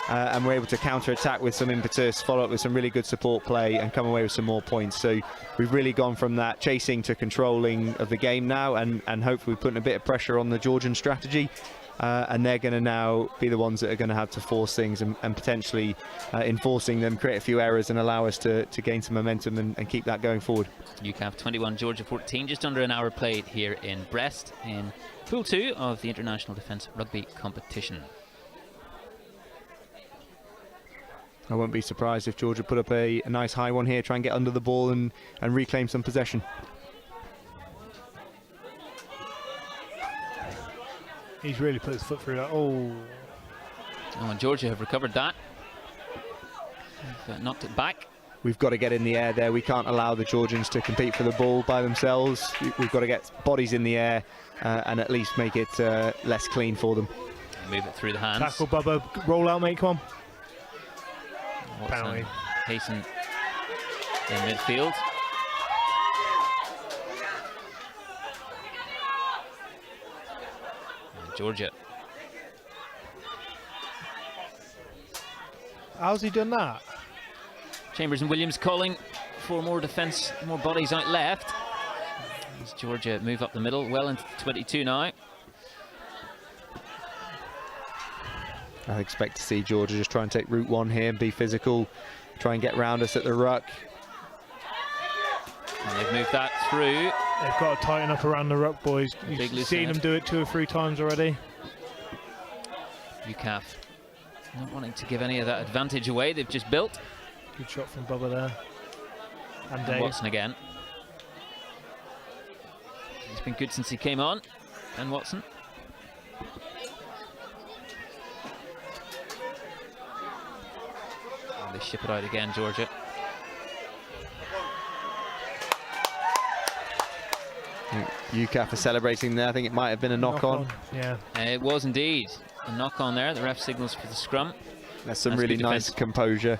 and we're able to counter-attack with some impetus, follow up with some really good support play, and come away with some more points. So we've really gone from that chasing to controlling of the game now, and hopefully putting a bit of pressure on the Georgian strategy. And they're going to now be the ones that are going to have to force things, and potentially enforcing them, create a few errors and allow us to gain some momentum and keep that going forward. UCAF 21, Georgia 14, just under an hour played here in Brest in Pool 2 of the International Defence Rugby competition. I won't be surprised if Georgia put up a nice high one here, try and get under the ball and reclaim some possession. He's really put his foot through that. Oh, and Georgia have recovered that. Knocked it back. We've got to get in the air there. We can't allow the Georgians to compete for the ball by themselves. We've got to get bodies in the air and at least make it less clean for them. Move it through the hands. Tackle, Bubba. Roll out, mate. Come on. Penalty. Hasten in midfield. Georgia. How's he done that? Chambers and Williams calling for more defence, more bodies out left. As Georgia move up the middle, well into 22 now. I expect to see Georgia just try and take route one here and be physical, try and get round us at the ruck. And they've moved that through. They've got to tighten up around the ruck, boys. You've seen them do it 2 or 3 times already. UCAF not wanting to give any of that advantage away they've just built. Good shot from Bubba there. And Dave. Watson again. He's been good since he came on. And Watson. And they ship it out again, Georgia. UCAF are celebrating there. I think it might have been a knock-on. Yeah. It was indeed a knock-on there. The ref signals for the scrum. That's some really nice composure.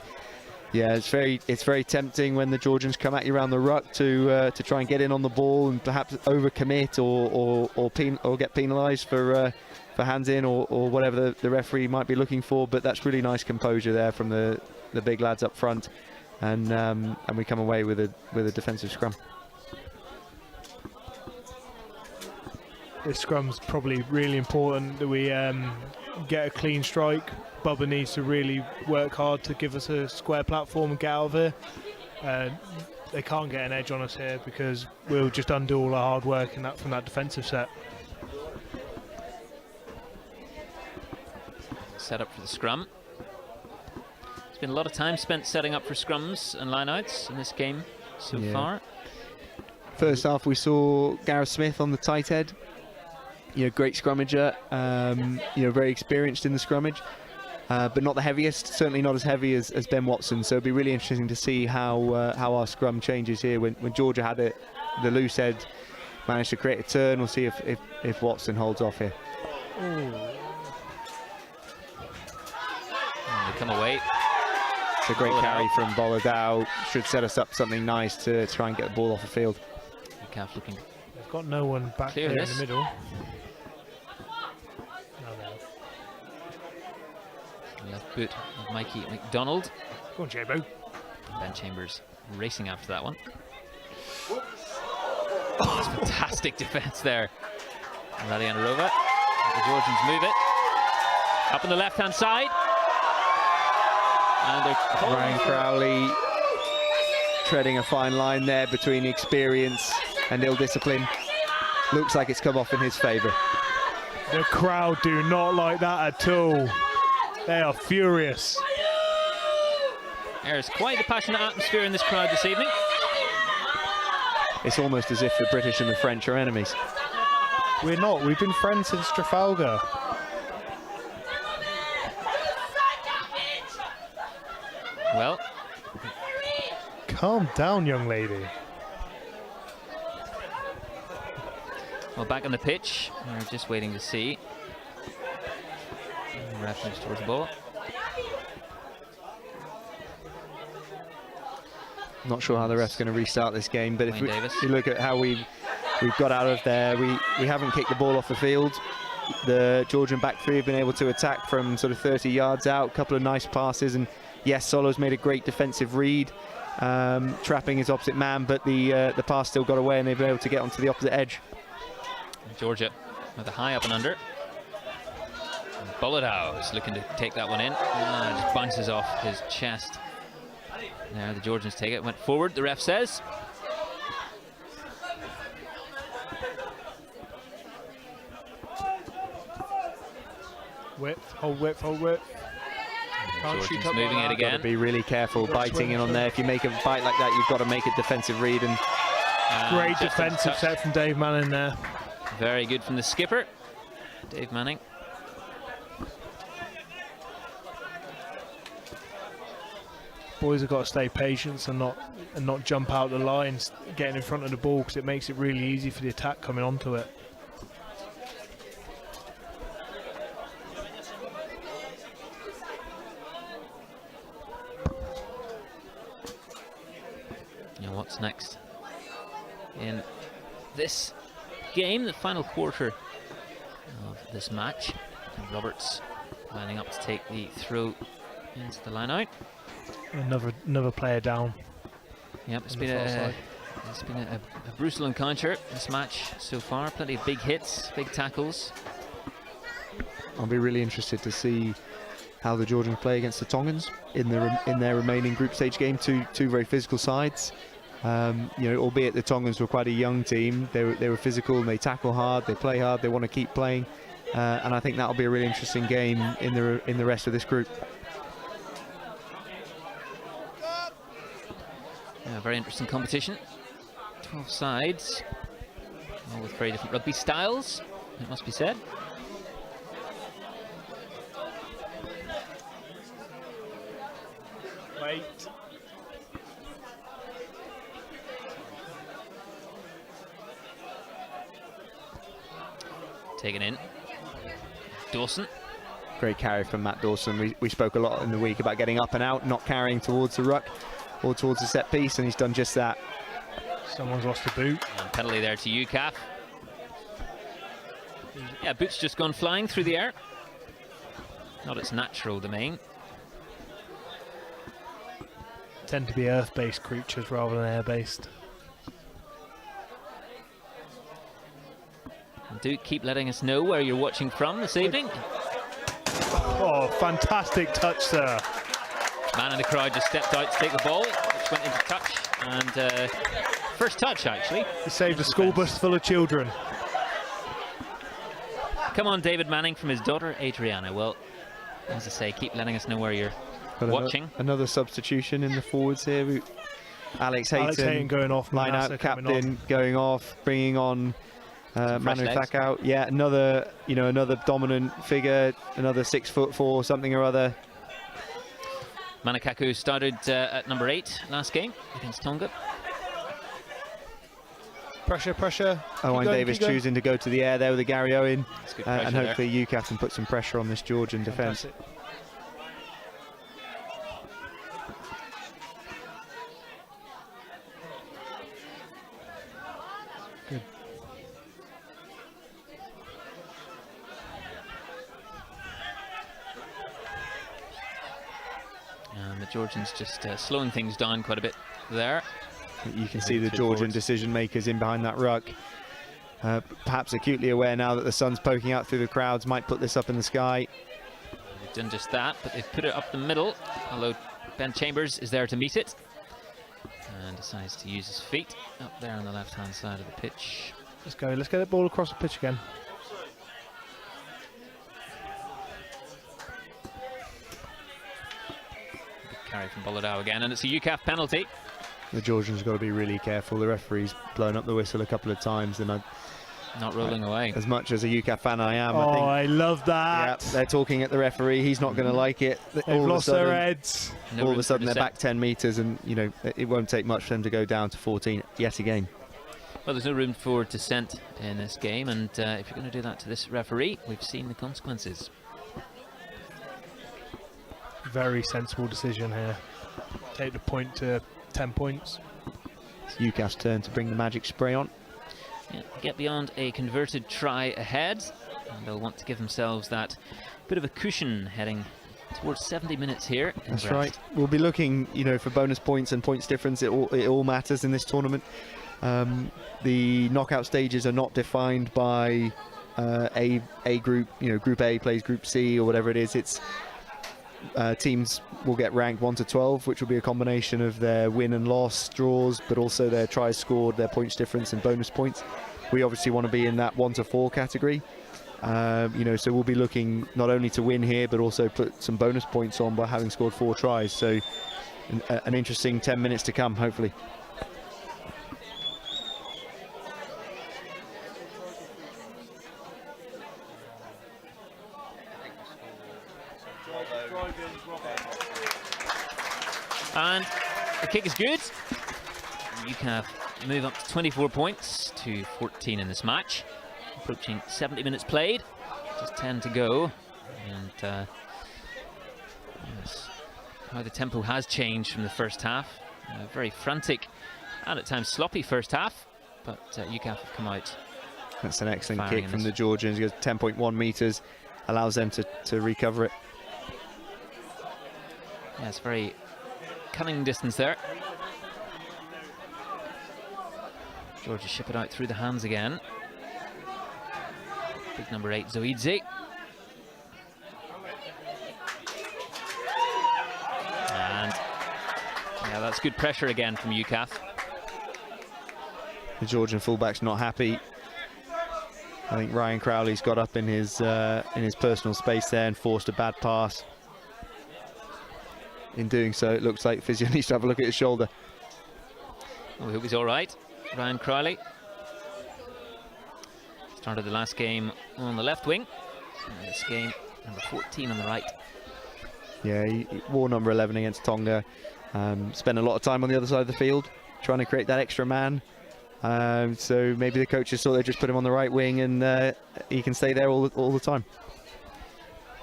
Yeah, it's very tempting when the Georgians come at you around the ruck to try and get in on the ball and perhaps overcommit or get penalised for hands in or whatever the referee might be looking for. But that's really nice composure there from the big lads up front, and we come away with a defensive scrum. This scrum's probably really important that we get a clean strike. Bubba needs to really work hard to give us a square platform and get out of here. They can't get an edge on us here because we'll just undo all our hard work from that defensive set. Set up for the scrum. There's been a lot of time spent setting up for scrums and lineouts in this game so far. First half we saw Gareth Smith on the tight head. Great scrummager, very experienced in the scrummage, but not the heaviest, certainly not as heavy as Ben Watson. So it'll be really interesting to see how our scrum changes here. When Georgia had it, the loose head managed to create a turn. We'll see if Watson holds off here. And they come away. It's a great carry from Boladao. Should set us up something nice to try and get the ball off the field. UCAF looking. They've got no one back there in the middle. Left boot of Mikey McDonald. Go on, Jabo. Ben Chambers racing after that one. Oh, that's fantastic defence there. Radianarova. The Georgians move it. Up on the left-hand side. And they're Ryan Crowley treading a fine line there between experience and ill discipline. Looks like it's come off in his favour. The crowd do not like that at all. They are furious. There's quite a passionate atmosphere in this crowd this evening. It's almost as if the British and the French are enemies. We're not. We've been friends since Trafalgar. Well. Calm down, young lady. Well, back on the pitch. We're just waiting to see. Ref moves towards the ball. Not sure how the ref's going to restart this game, but if Wayne Davis. you look at how we've got out of there, we haven't kicked the ball off the field. The Georgian back three have been able to attack from sort of 30 yards out, a couple of nice passes, and yes, Solo's made a great defensive read, trapping his opposite man, but the pass still got away and they've been able to get onto the opposite edge. Georgia with a high up and under. Bullethouse is looking to take that one in. Just bounces off his chest. Now the Georgians take it, went forward, the ref says. Width, hold width, hold width. Can't shoot Georgians up moving like it that. again. Got to be really careful biting in on there. If you make a bite like that, you've got to make a defensive read. And Great defensive set from Dave Manning there. Very good from the skipper, Dave Manning. Boys have got to stay patient and not jump out the lines, getting in front of the ball, because it makes it really easy for the attack coming onto it. Now what's next in this game, the final quarter of this match? And Roberts lining up to take the throw into the line out. Another player down. Yep, it's been a brutal encounter, this match so far. Plenty of big hits, big tackles. I'll be really interested to see how the Georgians play against the Tongans in their remaining group stage game. Two very physical sides. You know, albeit the Tongans were quite a young team, they were physical and they tackle hard, they play hard, they want to keep playing, and I think that'll be a really interesting game in the rest of this group. Yeah, very interesting competition. 12 sides, all with very different rugby styles, it must be said. Wait. Taken in. Dawson. Great carry from Matt Dawson. We spoke a lot in the week about getting up and out, not carrying towards the ruck or towards the set piece, and he's done just that. Someone's lost a boot. And penalty there to UCAF. Yeah, boot's just gone flying through the air. Not its natural domain. Tend to be earth-based creatures rather than air-based. And do keep letting us know where you're watching from this evening. Oh, fantastic touch, sir. Man in the crowd just stepped out to take the ball, which went into touch, and first touch actually. He saved a school bus full of children. Come on, David Manning, from his daughter Adriana. Well, as I say, keep letting us know where you're watching. Another substitution in the forwards here. Alex Hayton going off, line-out captain going off, bringing on Manu Thakau. Yeah, another dominant figure, another 6'4" something or other. Manakaku started at number 8 last game against Tonga. Pressure, pressure. Owen Davis choosing to go to the air there with a Gary Owen, and hopefully UCAF can put some pressure on this Georgian defence. Good. And the Georgians just slowing things down quite a bit there. You can see the Georgian decision makers in behind that ruck. Perhaps acutely aware now that the sun's poking out through the crowds, might put this up in the sky. They've done just that, but they've put it up the middle, although Ben Chambers is there to meet it. And decides to use his feet up there on the left-hand side of the pitch. Let's go, let's get the ball across the pitch again. Good carry from Bullethouse again, and it's a UCAF penalty. The Georgians got to be really careful. The referee's blown up the whistle a couple of times, and not rolling away. As much as a UCAF fan I am, Oh, I think, I love that. yeah, they're talking at the referee. He's not going to like it. They've lost their heads. All of a sudden, they're back 10 metres, and you know it won't take much for them to go down to 14 yet again. Well, there's no room for dissent in this game, and if you're going to do that to this referee, we've seen the consequences. Very sensible decision here. Take the point to 10 points. It's UCAF's turn to bring the magic spray on. Yeah, get beyond a converted try ahead, and they'll want to give themselves that bit of a cushion heading towards 70 minutes here. That's right. We'll be looking, for bonus points and points difference. It all matters in this tournament. The knockout stages are not defined by a group. Group A plays Group C or whatever it is. It's teams will get ranked 1 to 12, which will be a combination of their win and loss draws, but also their tries scored, their points difference, and bonus points. We obviously want to be in that 1 to 4 category. So we'll be looking not only to win here, but also put some bonus points on by having scored 4 tries. So an interesting 10 minutes to come, hopefully. And the kick is good. UCAF move up to 24 points to 14 in this match. Approaching 70 minutes played, just 10 to go. And yes, how the tempo has changed from the first half. Very frantic and at times sloppy first half, but UCAF have come out. That's an excellent kick from the Georgians. It goes 10.1 meters, allows them to recover it. Yeah, it's very cunning distance there. Georgia ship it out through the hands again. Big number 8, Zoidze. And yeah, that's good pressure again from UCAF. The Georgian fullback's not happy. I think Ryan Crowley's got up in his personal space there and forced a bad pass. In doing so, it looks like Physio needs to have a look at his shoulder. We hope he's all right, Ryan Crowley. Started the last game on the left wing. And this game, number 14 on the right. Yeah, he wore number 11 against Tonga. Spent a lot of time on the other side of the field, trying to create that extra man. So maybe the coaches thought they'd just put him on the right wing and he can stay there all the time.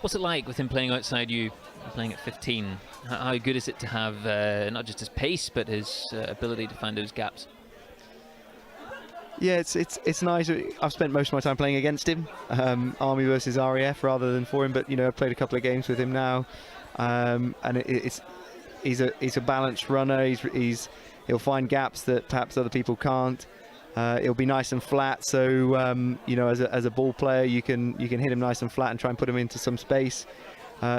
What's it like with him playing outside you, playing at 15? How good is it to have not just his pace, but his ability to find those gaps? Yeah, it's nice. I've spent most of my time playing against him, Army versus RAF rather than for him. But I've played a couple of games with him now, and he's a balanced runner. He'll find gaps that perhaps other people can't. It'll be nice and flat. So as a ball player, you can hit him nice and flat and try and put him into some space.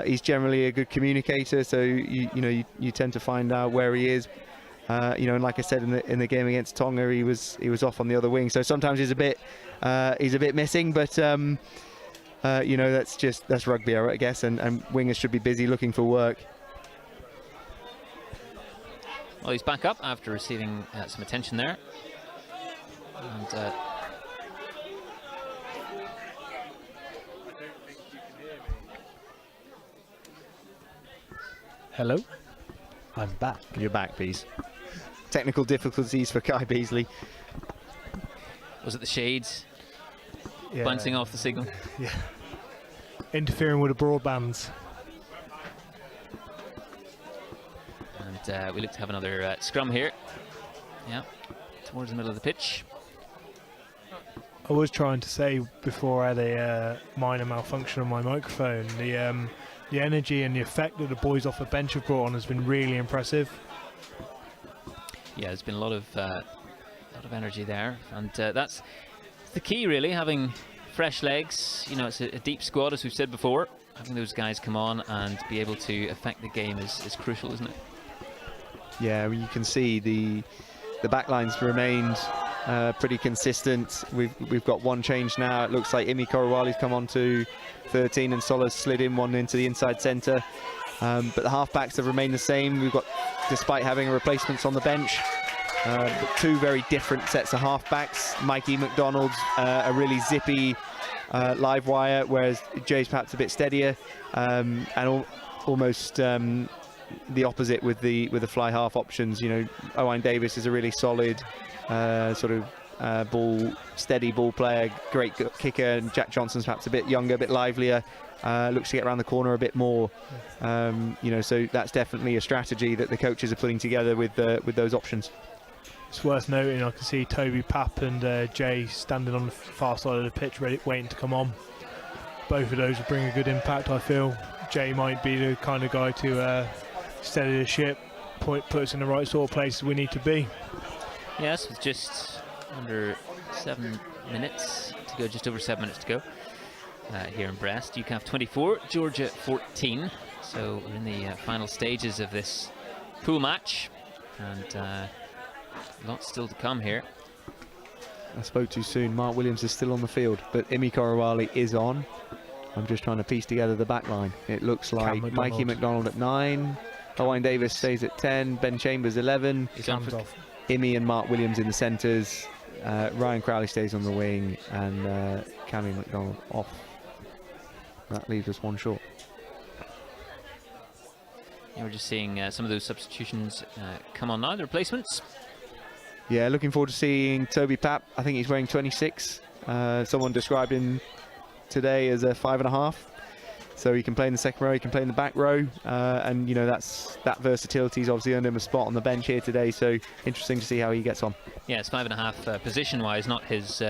He's generally a good communicator, so you tend to find out where he is. And like I said in the game against Tonga, he was off on the other wing. So sometimes he's a bit missing, but that's rugby, I guess. And wingers should be busy looking for work. Well, he's back up after receiving some attention there. And hello, I'm back. You're back, Bees. Technical difficulties for Kai Beasley. Was it the shades? Yeah. Bouncing off the signal? Yeah. Interfering with the broadbands. And we look to have another scrum here. Yeah, towards the middle of the pitch. I was trying to say before I had a minor malfunction on my microphone, the energy and the effect that the boys off the bench have brought on has been really impressive. Yeah, there's been a lot of energy there, and that's the key, really, having fresh legs. It's a deep squad, as we've said before. Having those guys come on and be able to affect the game is crucial, isn't it? Yeah, you can see the backline's remained pretty consistent. We've got one change now. It looks like Imi Korowali's come on to 13 and Sola's slid in one into the inside centre. But the halfbacks have remained the same. We've got, despite having replacements on the bench, two very different sets of halfbacks. Mikey McDonald's a really zippy live wire, whereas Jay's perhaps a bit steadier, and almost the opposite with the fly half options. Owain Davis is a really solid sort of steady ball player, great kicker, and Jack Johnson's perhaps a bit younger, a bit livelier, looks to get around the corner a bit more. So that's definitely a strategy that the coaches are putting together with those options. It's worth noting, I can see Toby Papp and Jay standing on the far side of the pitch waiting to come on. Both of those will bring a good impact, I feel. Jay might be the kind of guy to steady the ship, put us in the right sort of place we need to be. Yes, with just under 7 minutes to go, just over 7 minutes to go here in Brest. UCAF 24, Georgia 14. So we're in the final stages of this pool match, and lots still to come here. I spoke too soon. Mark Williams is still on the field, but Imi Korowali is on. I'm just trying to piece together the back line. It looks like Mikey McDonald at 9, Owain Davis stays at 10, Ben Chambers 11, Imi and Mark Williams in the centres, Ryan Crowley stays on the wing, and Cammy McDonald off. That leaves us one short. Yeah, we're just seeing some of those substitutions come on now, the replacements. Yeah, looking forward to seeing Toby Papp. I think he's wearing 26. Someone described him today as a 5.5. So he can play in the second row, he can play in the back row, and that versatility's obviously earned him a spot on the bench here today. So interesting to see how he gets on. Yeah, it's 5.5 position-wise, not his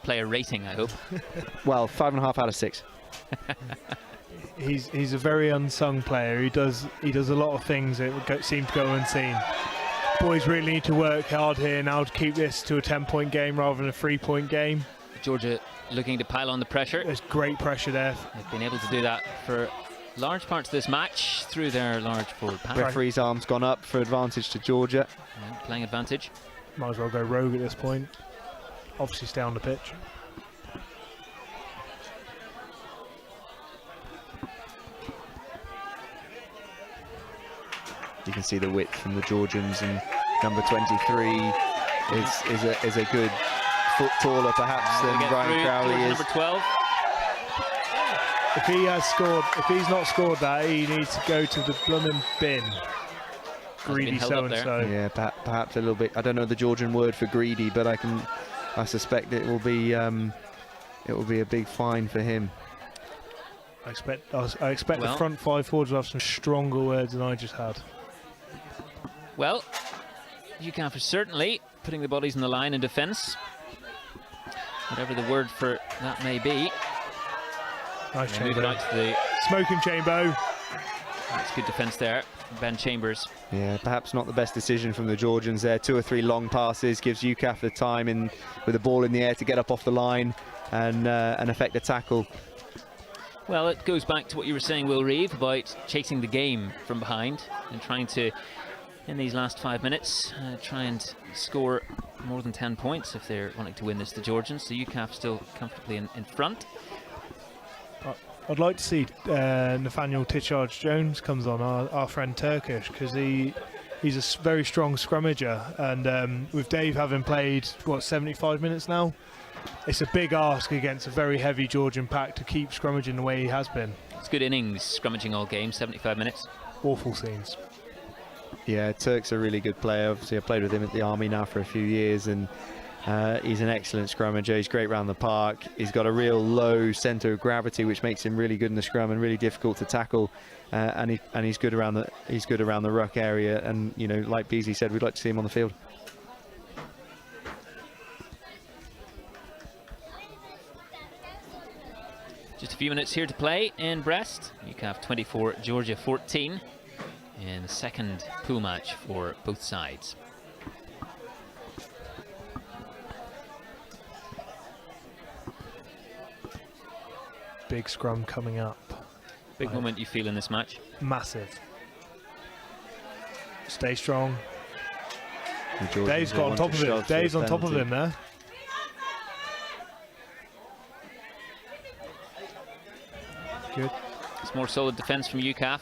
player rating, I hope. Well, 5.5 out of 6. He's a very unsung player. He does a lot of things that seem to go unseen. Boys really need to work hard here now to keep this to a 10-point game rather than a 3-point game. Georgia looking to pile on the pressure. There's great pressure there. They've been able to do that for large parts of this match through their large forward pack. Referee's arm's gone up for advantage to Georgia. Yeah, playing advantage. Might as well go rogue at this point. Obviously stay on the pitch. You can see the width from the Georgians, and number 23 is a good foot taller perhaps than Ryan Crowley is. Number 12. If he's not scored that, he needs to go to the blooming bin. Greedy so-and-so. Yeah, perhaps a little bit. I don't know the Georgian word for greedy, but I suspect it will be a big fine for him. I expect the front five forwards will have some stronger words than I just had. Well, UCAF is certainly putting the bodies in the line in defence, whatever the word for that may be. Nice moving out to the smoking chamber. That's good defence there, Ben Chambers. Yeah, perhaps not the best decision from the Georgians there. 2 or 3 long passes gives UCAF the time with the ball in the air to get up off the line and effect a tackle. Well, it goes back to what you were saying, Will Reeve, about chasing the game from behind and trying to, in these last 5 minutes, try and score more than 10 points if they're wanting to win this, the Georgians. So UCAF still comfortably in front. I'd like to see Nathaniel Titchard-Jones comes on, our friend Turkish, because he's a very strong scrummager, and with Dave having played, 75 minutes now? It's a big ask against a very heavy Georgian pack to keep scrummaging the way he has been. It's good innings, scrummaging all game, 75 minutes. Awful scenes. Yeah, Turk's a really good player. Obviously, I played with him at the Army now for a few years, and he's an excellent scrummager. He's great round the park. He's got a real low centre of gravity, which makes him really good in the scrum and really difficult to tackle. And he's good around the ruck area. And like Beasley said, we'd like to see him on the field. Just a few minutes here to play in Brest. UCAF 24, Georgia 14 in the second pool match for both sides. Big scrum coming up. Big moment you feel in this match? Massive. Stay strong. Dave's got on top of it. Dave's on top of him there. Good. It's more solid defence from UCAF.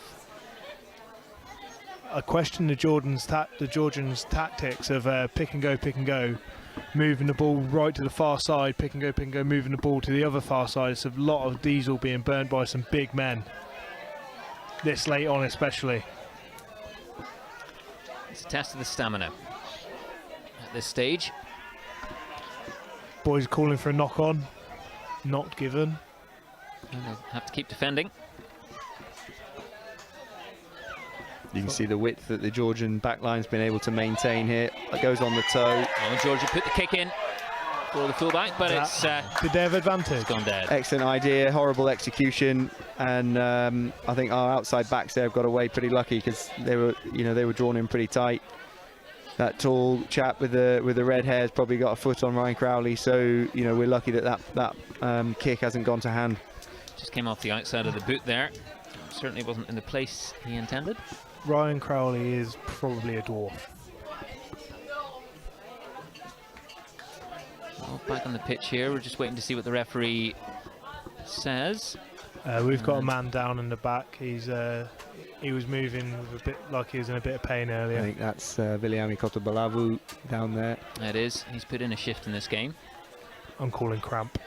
I question the Georgians' tactics of pick and go, moving the ball right to the far side, pick and go, moving the ball to the other far side. It's a lot of diesel being burnt by some big men. This late on especially. It's a test of the stamina at this stage. Boys calling for a knock on. Not given. And they'll have to keep defending. You can see the width that the Georgian backline's been able to maintain here. It goes on the toe. Oh, Georgia put the kick in for the fullback, but it's did they have advantage? Gone dead. Excellent idea, horrible execution, and I think our outside backs there have got away pretty lucky because they were drawn in pretty tight. That tall chap with the red hair has probably got a foot on Ryan Crowley, so we're lucky that kick hasn't gone to hand. Just came off the outside of the boot there. Certainly wasn't in the place he intended. Ryan Crowley is probably a dwarf. Well, back on the pitch here. We're just waiting to see what the referee says. We've got a man down in the back. He was moving with a bit like he was in a bit of pain earlier. I think that's Viliami Kotobalavu down there. It is. He's put in a shift in this game. I'm calling cramp.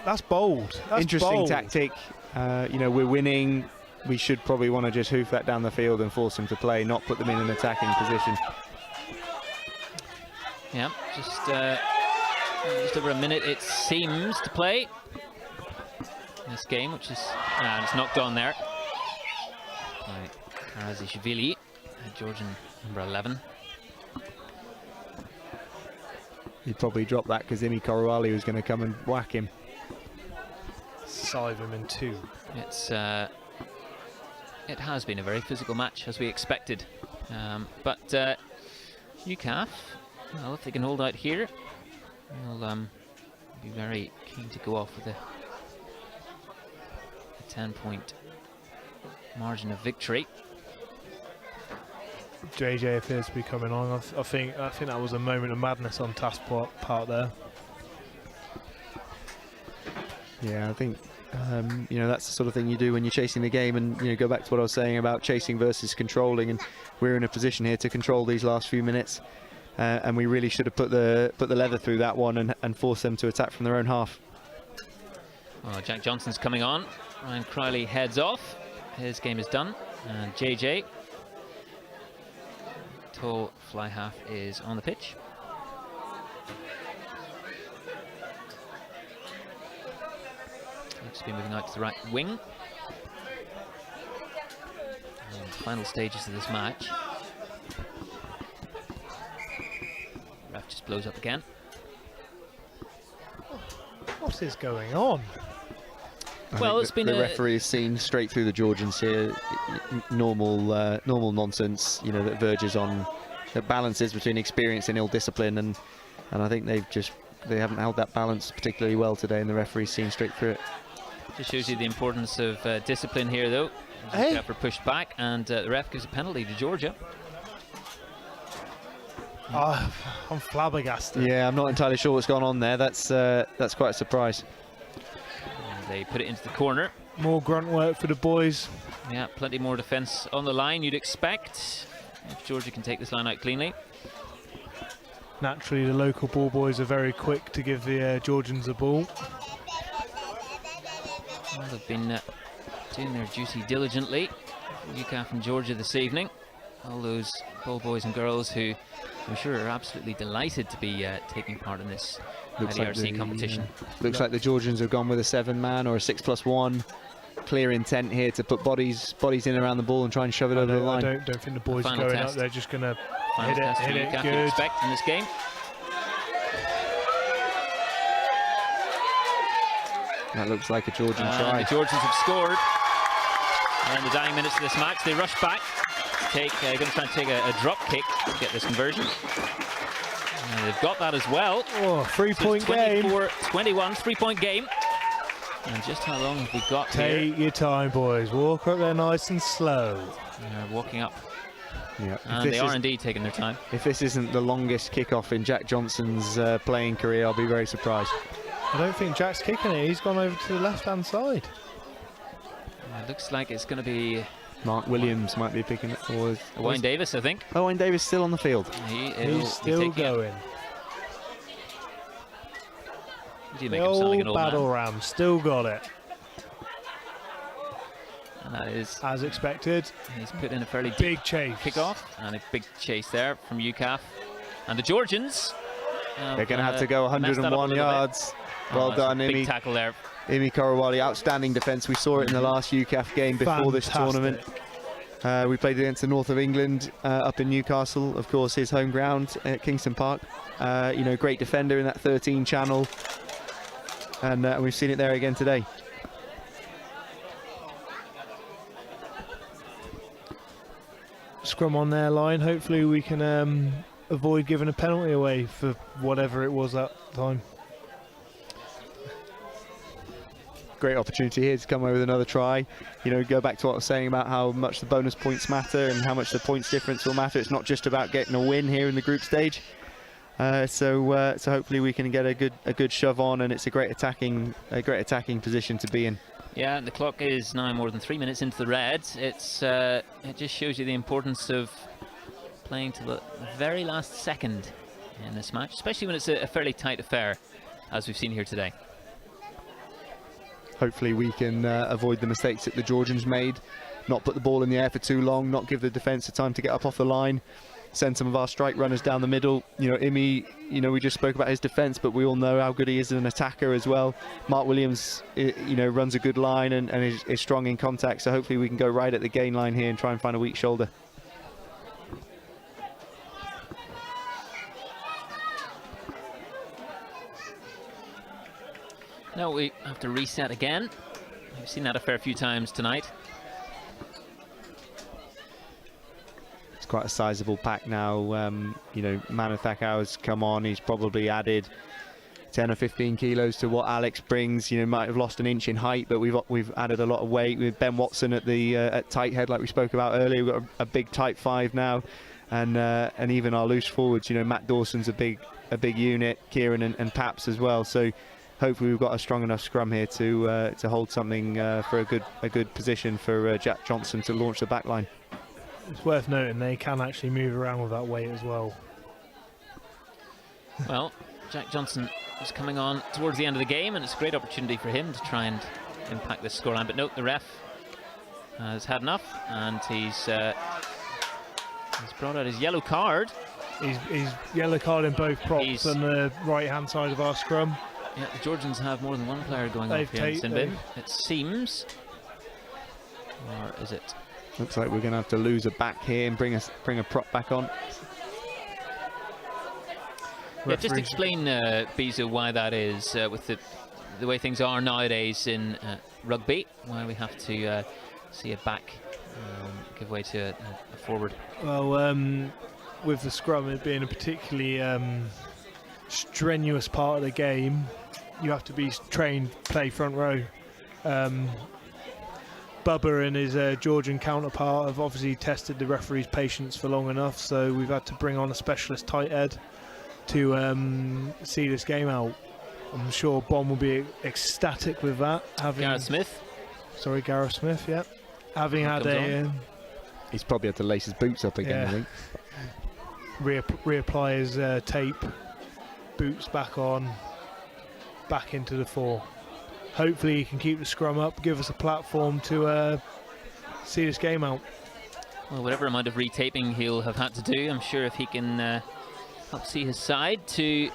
That's bold. That's interesting bold. tactic. We're winning. We should probably want to just hoof that down the field and force them to play, not put them in an attacking position. Yeah, just over a minute it seems to play in this game, which is it's knocked on there by Karazishvili, Georgian number 11. He'd probably drop that because Imi Korowali was going to come and whack him. Sive him in two. It has been a very physical match, as we expected, but UCAF, well, if they can hold out here, they'll be very keen to go off with a 10-point margin of victory. JJ appears to be coming on. I think that was a moment of madness on Task's part there. Yeah, I think that's the sort of thing you do when you're chasing the game, and go back to what I was saying about chasing versus controlling, and we're in a position here to control these last few minutes, and we really should have put the leather through that one and force them to attack from their own half. Well, Jack Johnson's coming on. Ryan Crowley heads off. His game is done, and JJ, tall fly half, is on the pitch. Looks to be moving out to the right wing. And the final stages of this match. Ref just blows up again. What is going on? Well, it's been the referee has seen straight through the Georgians here. Normal nonsense, that verges on, that balances between experience and ill discipline, and I think they haven't held that balance particularly well today, and the referee's seen straight through it. Just shows you the importance of discipline here, though. Hey. After pushed back, and the ref gives a penalty to Georgia. I'm flabbergasted. Yeah, I'm not entirely sure what's gone on there. That's quite a surprise. And they put it into the corner. More grunt work for the boys. Yeah, plenty more defence on the line, you'd expect, if Georgia can take this line out cleanly. Naturally, the local ball boys are very quick to give the Georgians the ball. Well, they've been doing their duty diligently, UCAF and Georgia this evening. All those ball boys and girls who I'm sure are absolutely delighted to be taking part in this IDRC competition. Looks like the Georgians have gone with a 7-man or a 6+1. Clear intent here to put bodies in around the ball and try and shove it over the line. I don't think the boys are going up. They're just going to hit it UCAF good. Expect in this game. That looks like a Georgian try. The Georgians have scored. And in the dying minutes of this match, they rush back. Going to try and take a drop kick to get this conversion. And they've got that as well. Oh, 3-point game. 24-21, 3-point game. And just how long have we got Take your time, boys. Walk up there nice and slow. They're walking up. Yeah, And they are indeed taking their time. If this isn't the longest kickoff in Jack Johnson's playing career, I'll be very surprised. I don't think Jack's kicking it. He's gone over to the left-hand side. It looks like it's going to be Mark Williams might be picking it. Or Owain Davis, I think. Owain Davis still on the field. He's still going. You do make The him sound like an old old battle man. ram still got it. And that is as expected. He's put in a fairly big chase kickoff and a big chase there from UCAF. And the Georgians, they're going to have to go 101 yards. Well done, big Imi. tackle there. Imi Korawali, outstanding defence. We saw it in the last UCAF game before this tournament. We played against the north of England up in Newcastle, of course, his home ground at Kingston Park. You know, great defender in that 13 channel, and we've seen it there again today. Scrum on their line. Hopefully we can avoid giving a penalty away for whatever it was at the time. Great opportunity here to come away with another try. You know, go back to what I was saying about how much the bonus points matter and how much the points difference will matter. It's not just about getting a win here in the group stage. So hopefully we can get a good shove on, and it's a great attacking position to be in. Yeah, the clock is now more than 3 minutes into the red. It just shows you the importance of playing to the very last second in this match, especially when it's a fairly tight affair, as we've seen here today. Hopefully we can avoid the mistakes that the Georgians made, not put the ball in the air for too long, not give the defence the time to get up off the line, send some of our strike runners down the middle. You know, Imi, you know, we just spoke about his defence, but we all know how good he is as an attacker as well. Mark Williams, you know, runs a good line and is strong in contact, so hopefully we can go right at the gain line here and try and find a weak shoulder. Now we have to reset again. We've seen that a fair few times tonight. It's quite a sizable pack now. You know, Manathakau's come on. He's probably added 10 or 15 kilos to what Alex brings. You know, might have lost an inch in height, but we've added a lot of weight. With Ben Watson at the at tight head, like we spoke about earlier, we've got a big tight 5 now, and even our loose forwards. You know, Matt Dawson's a big unit. Kieran and Paps as well. So hopefully we've got a strong enough scrum here to hold something for a good position for Jack Johnson to launch the back line. It's worth noting they can actually move around with that weight as well. Well, Jack Johnson is coming on towards the end of the game, and it's a great opportunity for him to try and impact this scoreline. But note, the ref has had enough, and he's brought out his yellow card. He's yellow card in both props on the right-hand side of our scrum. Yeah, the Georgians have more than one player going off here in sin bin, it seems. Or is it? Looks like we're going to have to lose a back here and bring a prop back on. Yeah, just explain, Bizu, why that is with the way things are nowadays in rugby, why we have to see a back give way to a forward. Well, with the scrum, it being a particularly strenuous part of the game, you have to be trained play front row. Bubba and his Georgian counterpart have obviously tested the referee's patience for long enough, so we've had to bring on a specialist tight head to see this game out. I'm sure Bon will be ecstatic with that. Gareth Smith. Sorry, Gareth Smith, yeah. Having had a... He's probably had to lace his boots up again, I think. Reapply his tape, boots back on, back into the 4. Hopefully he can keep the scrum up, give us a platform to see this game out. Well, whatever amount of retaping he'll have had to do, I'm sure if he can help see his side to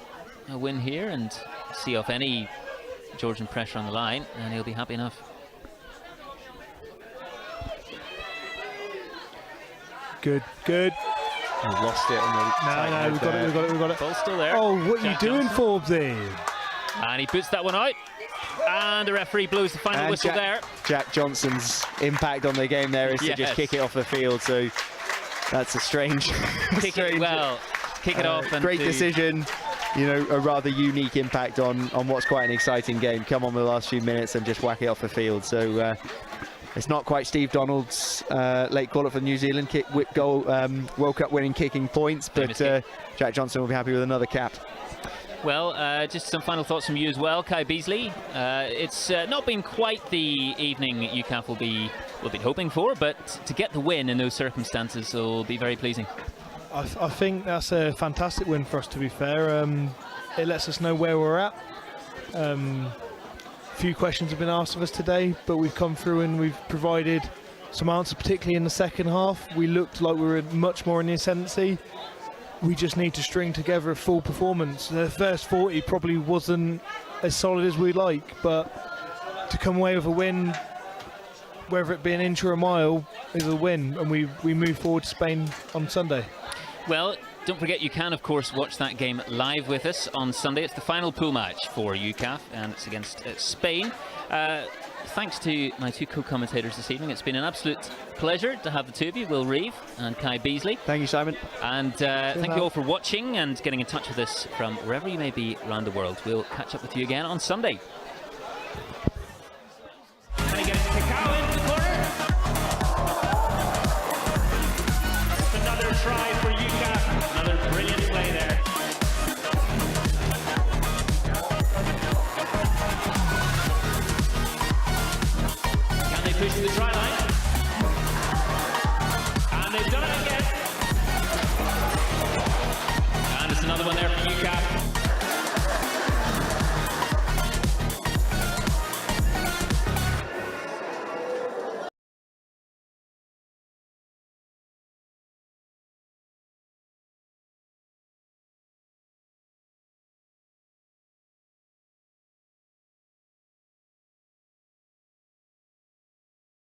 a win here and see off any Georgian pressure on the line, and he'll be happy enough. Good. We've lost it. No, we've got it. Ball's still there. Oh, what are you doing, Forbesy? And he puts that one out. And the referee blows the final whistle there. Jack Johnson's impact on the game there is to just kick it off the field. So that's a strange... kick it off. And great decision. You know, a rather unique impact on what's quite an exciting game. Come on with the last few minutes and just whack it off the field. So it's not quite Steve Donald's late call-up for New Zealand World Cup winning kicking points, but Jack Johnson will be happy with another cap. Well, just some final thoughts from you as well, Kai Beasley. It's not been quite the evening UCAF will be hoping for, but to get the win in those circumstances will be very pleasing. I think that's a fantastic win for us, to be fair. It lets us know where we're at. Few questions have been asked of us today, but we've come through and we've provided some answers, particularly in the second half. We looked like we were much more in the ascendancy. We just need to string together a full performance. The first 40 probably wasn't as solid as we'd like, but to come away with a win, whether it be an inch or a mile, is a win, and we move forward to Spain on Sunday. Well, don't forget you can, of course, watch that game live with us on Sunday. It's the final pool match for UCAF, and it's against Spain. Thanks to my two co-commentators this evening. It's been an absolute pleasure to have the two of you, Will Reeve and Kai Beasley. Thank you, Simon. And thank you all for watching and getting in touch with us from wherever you may be around the world. We'll catch up with you again on Sunday. And he gets Kakao into the corner. Another try for UCAF. Another brilliant play there. Can they push to the try line? And they've done it again. And it's another one there for UCAF.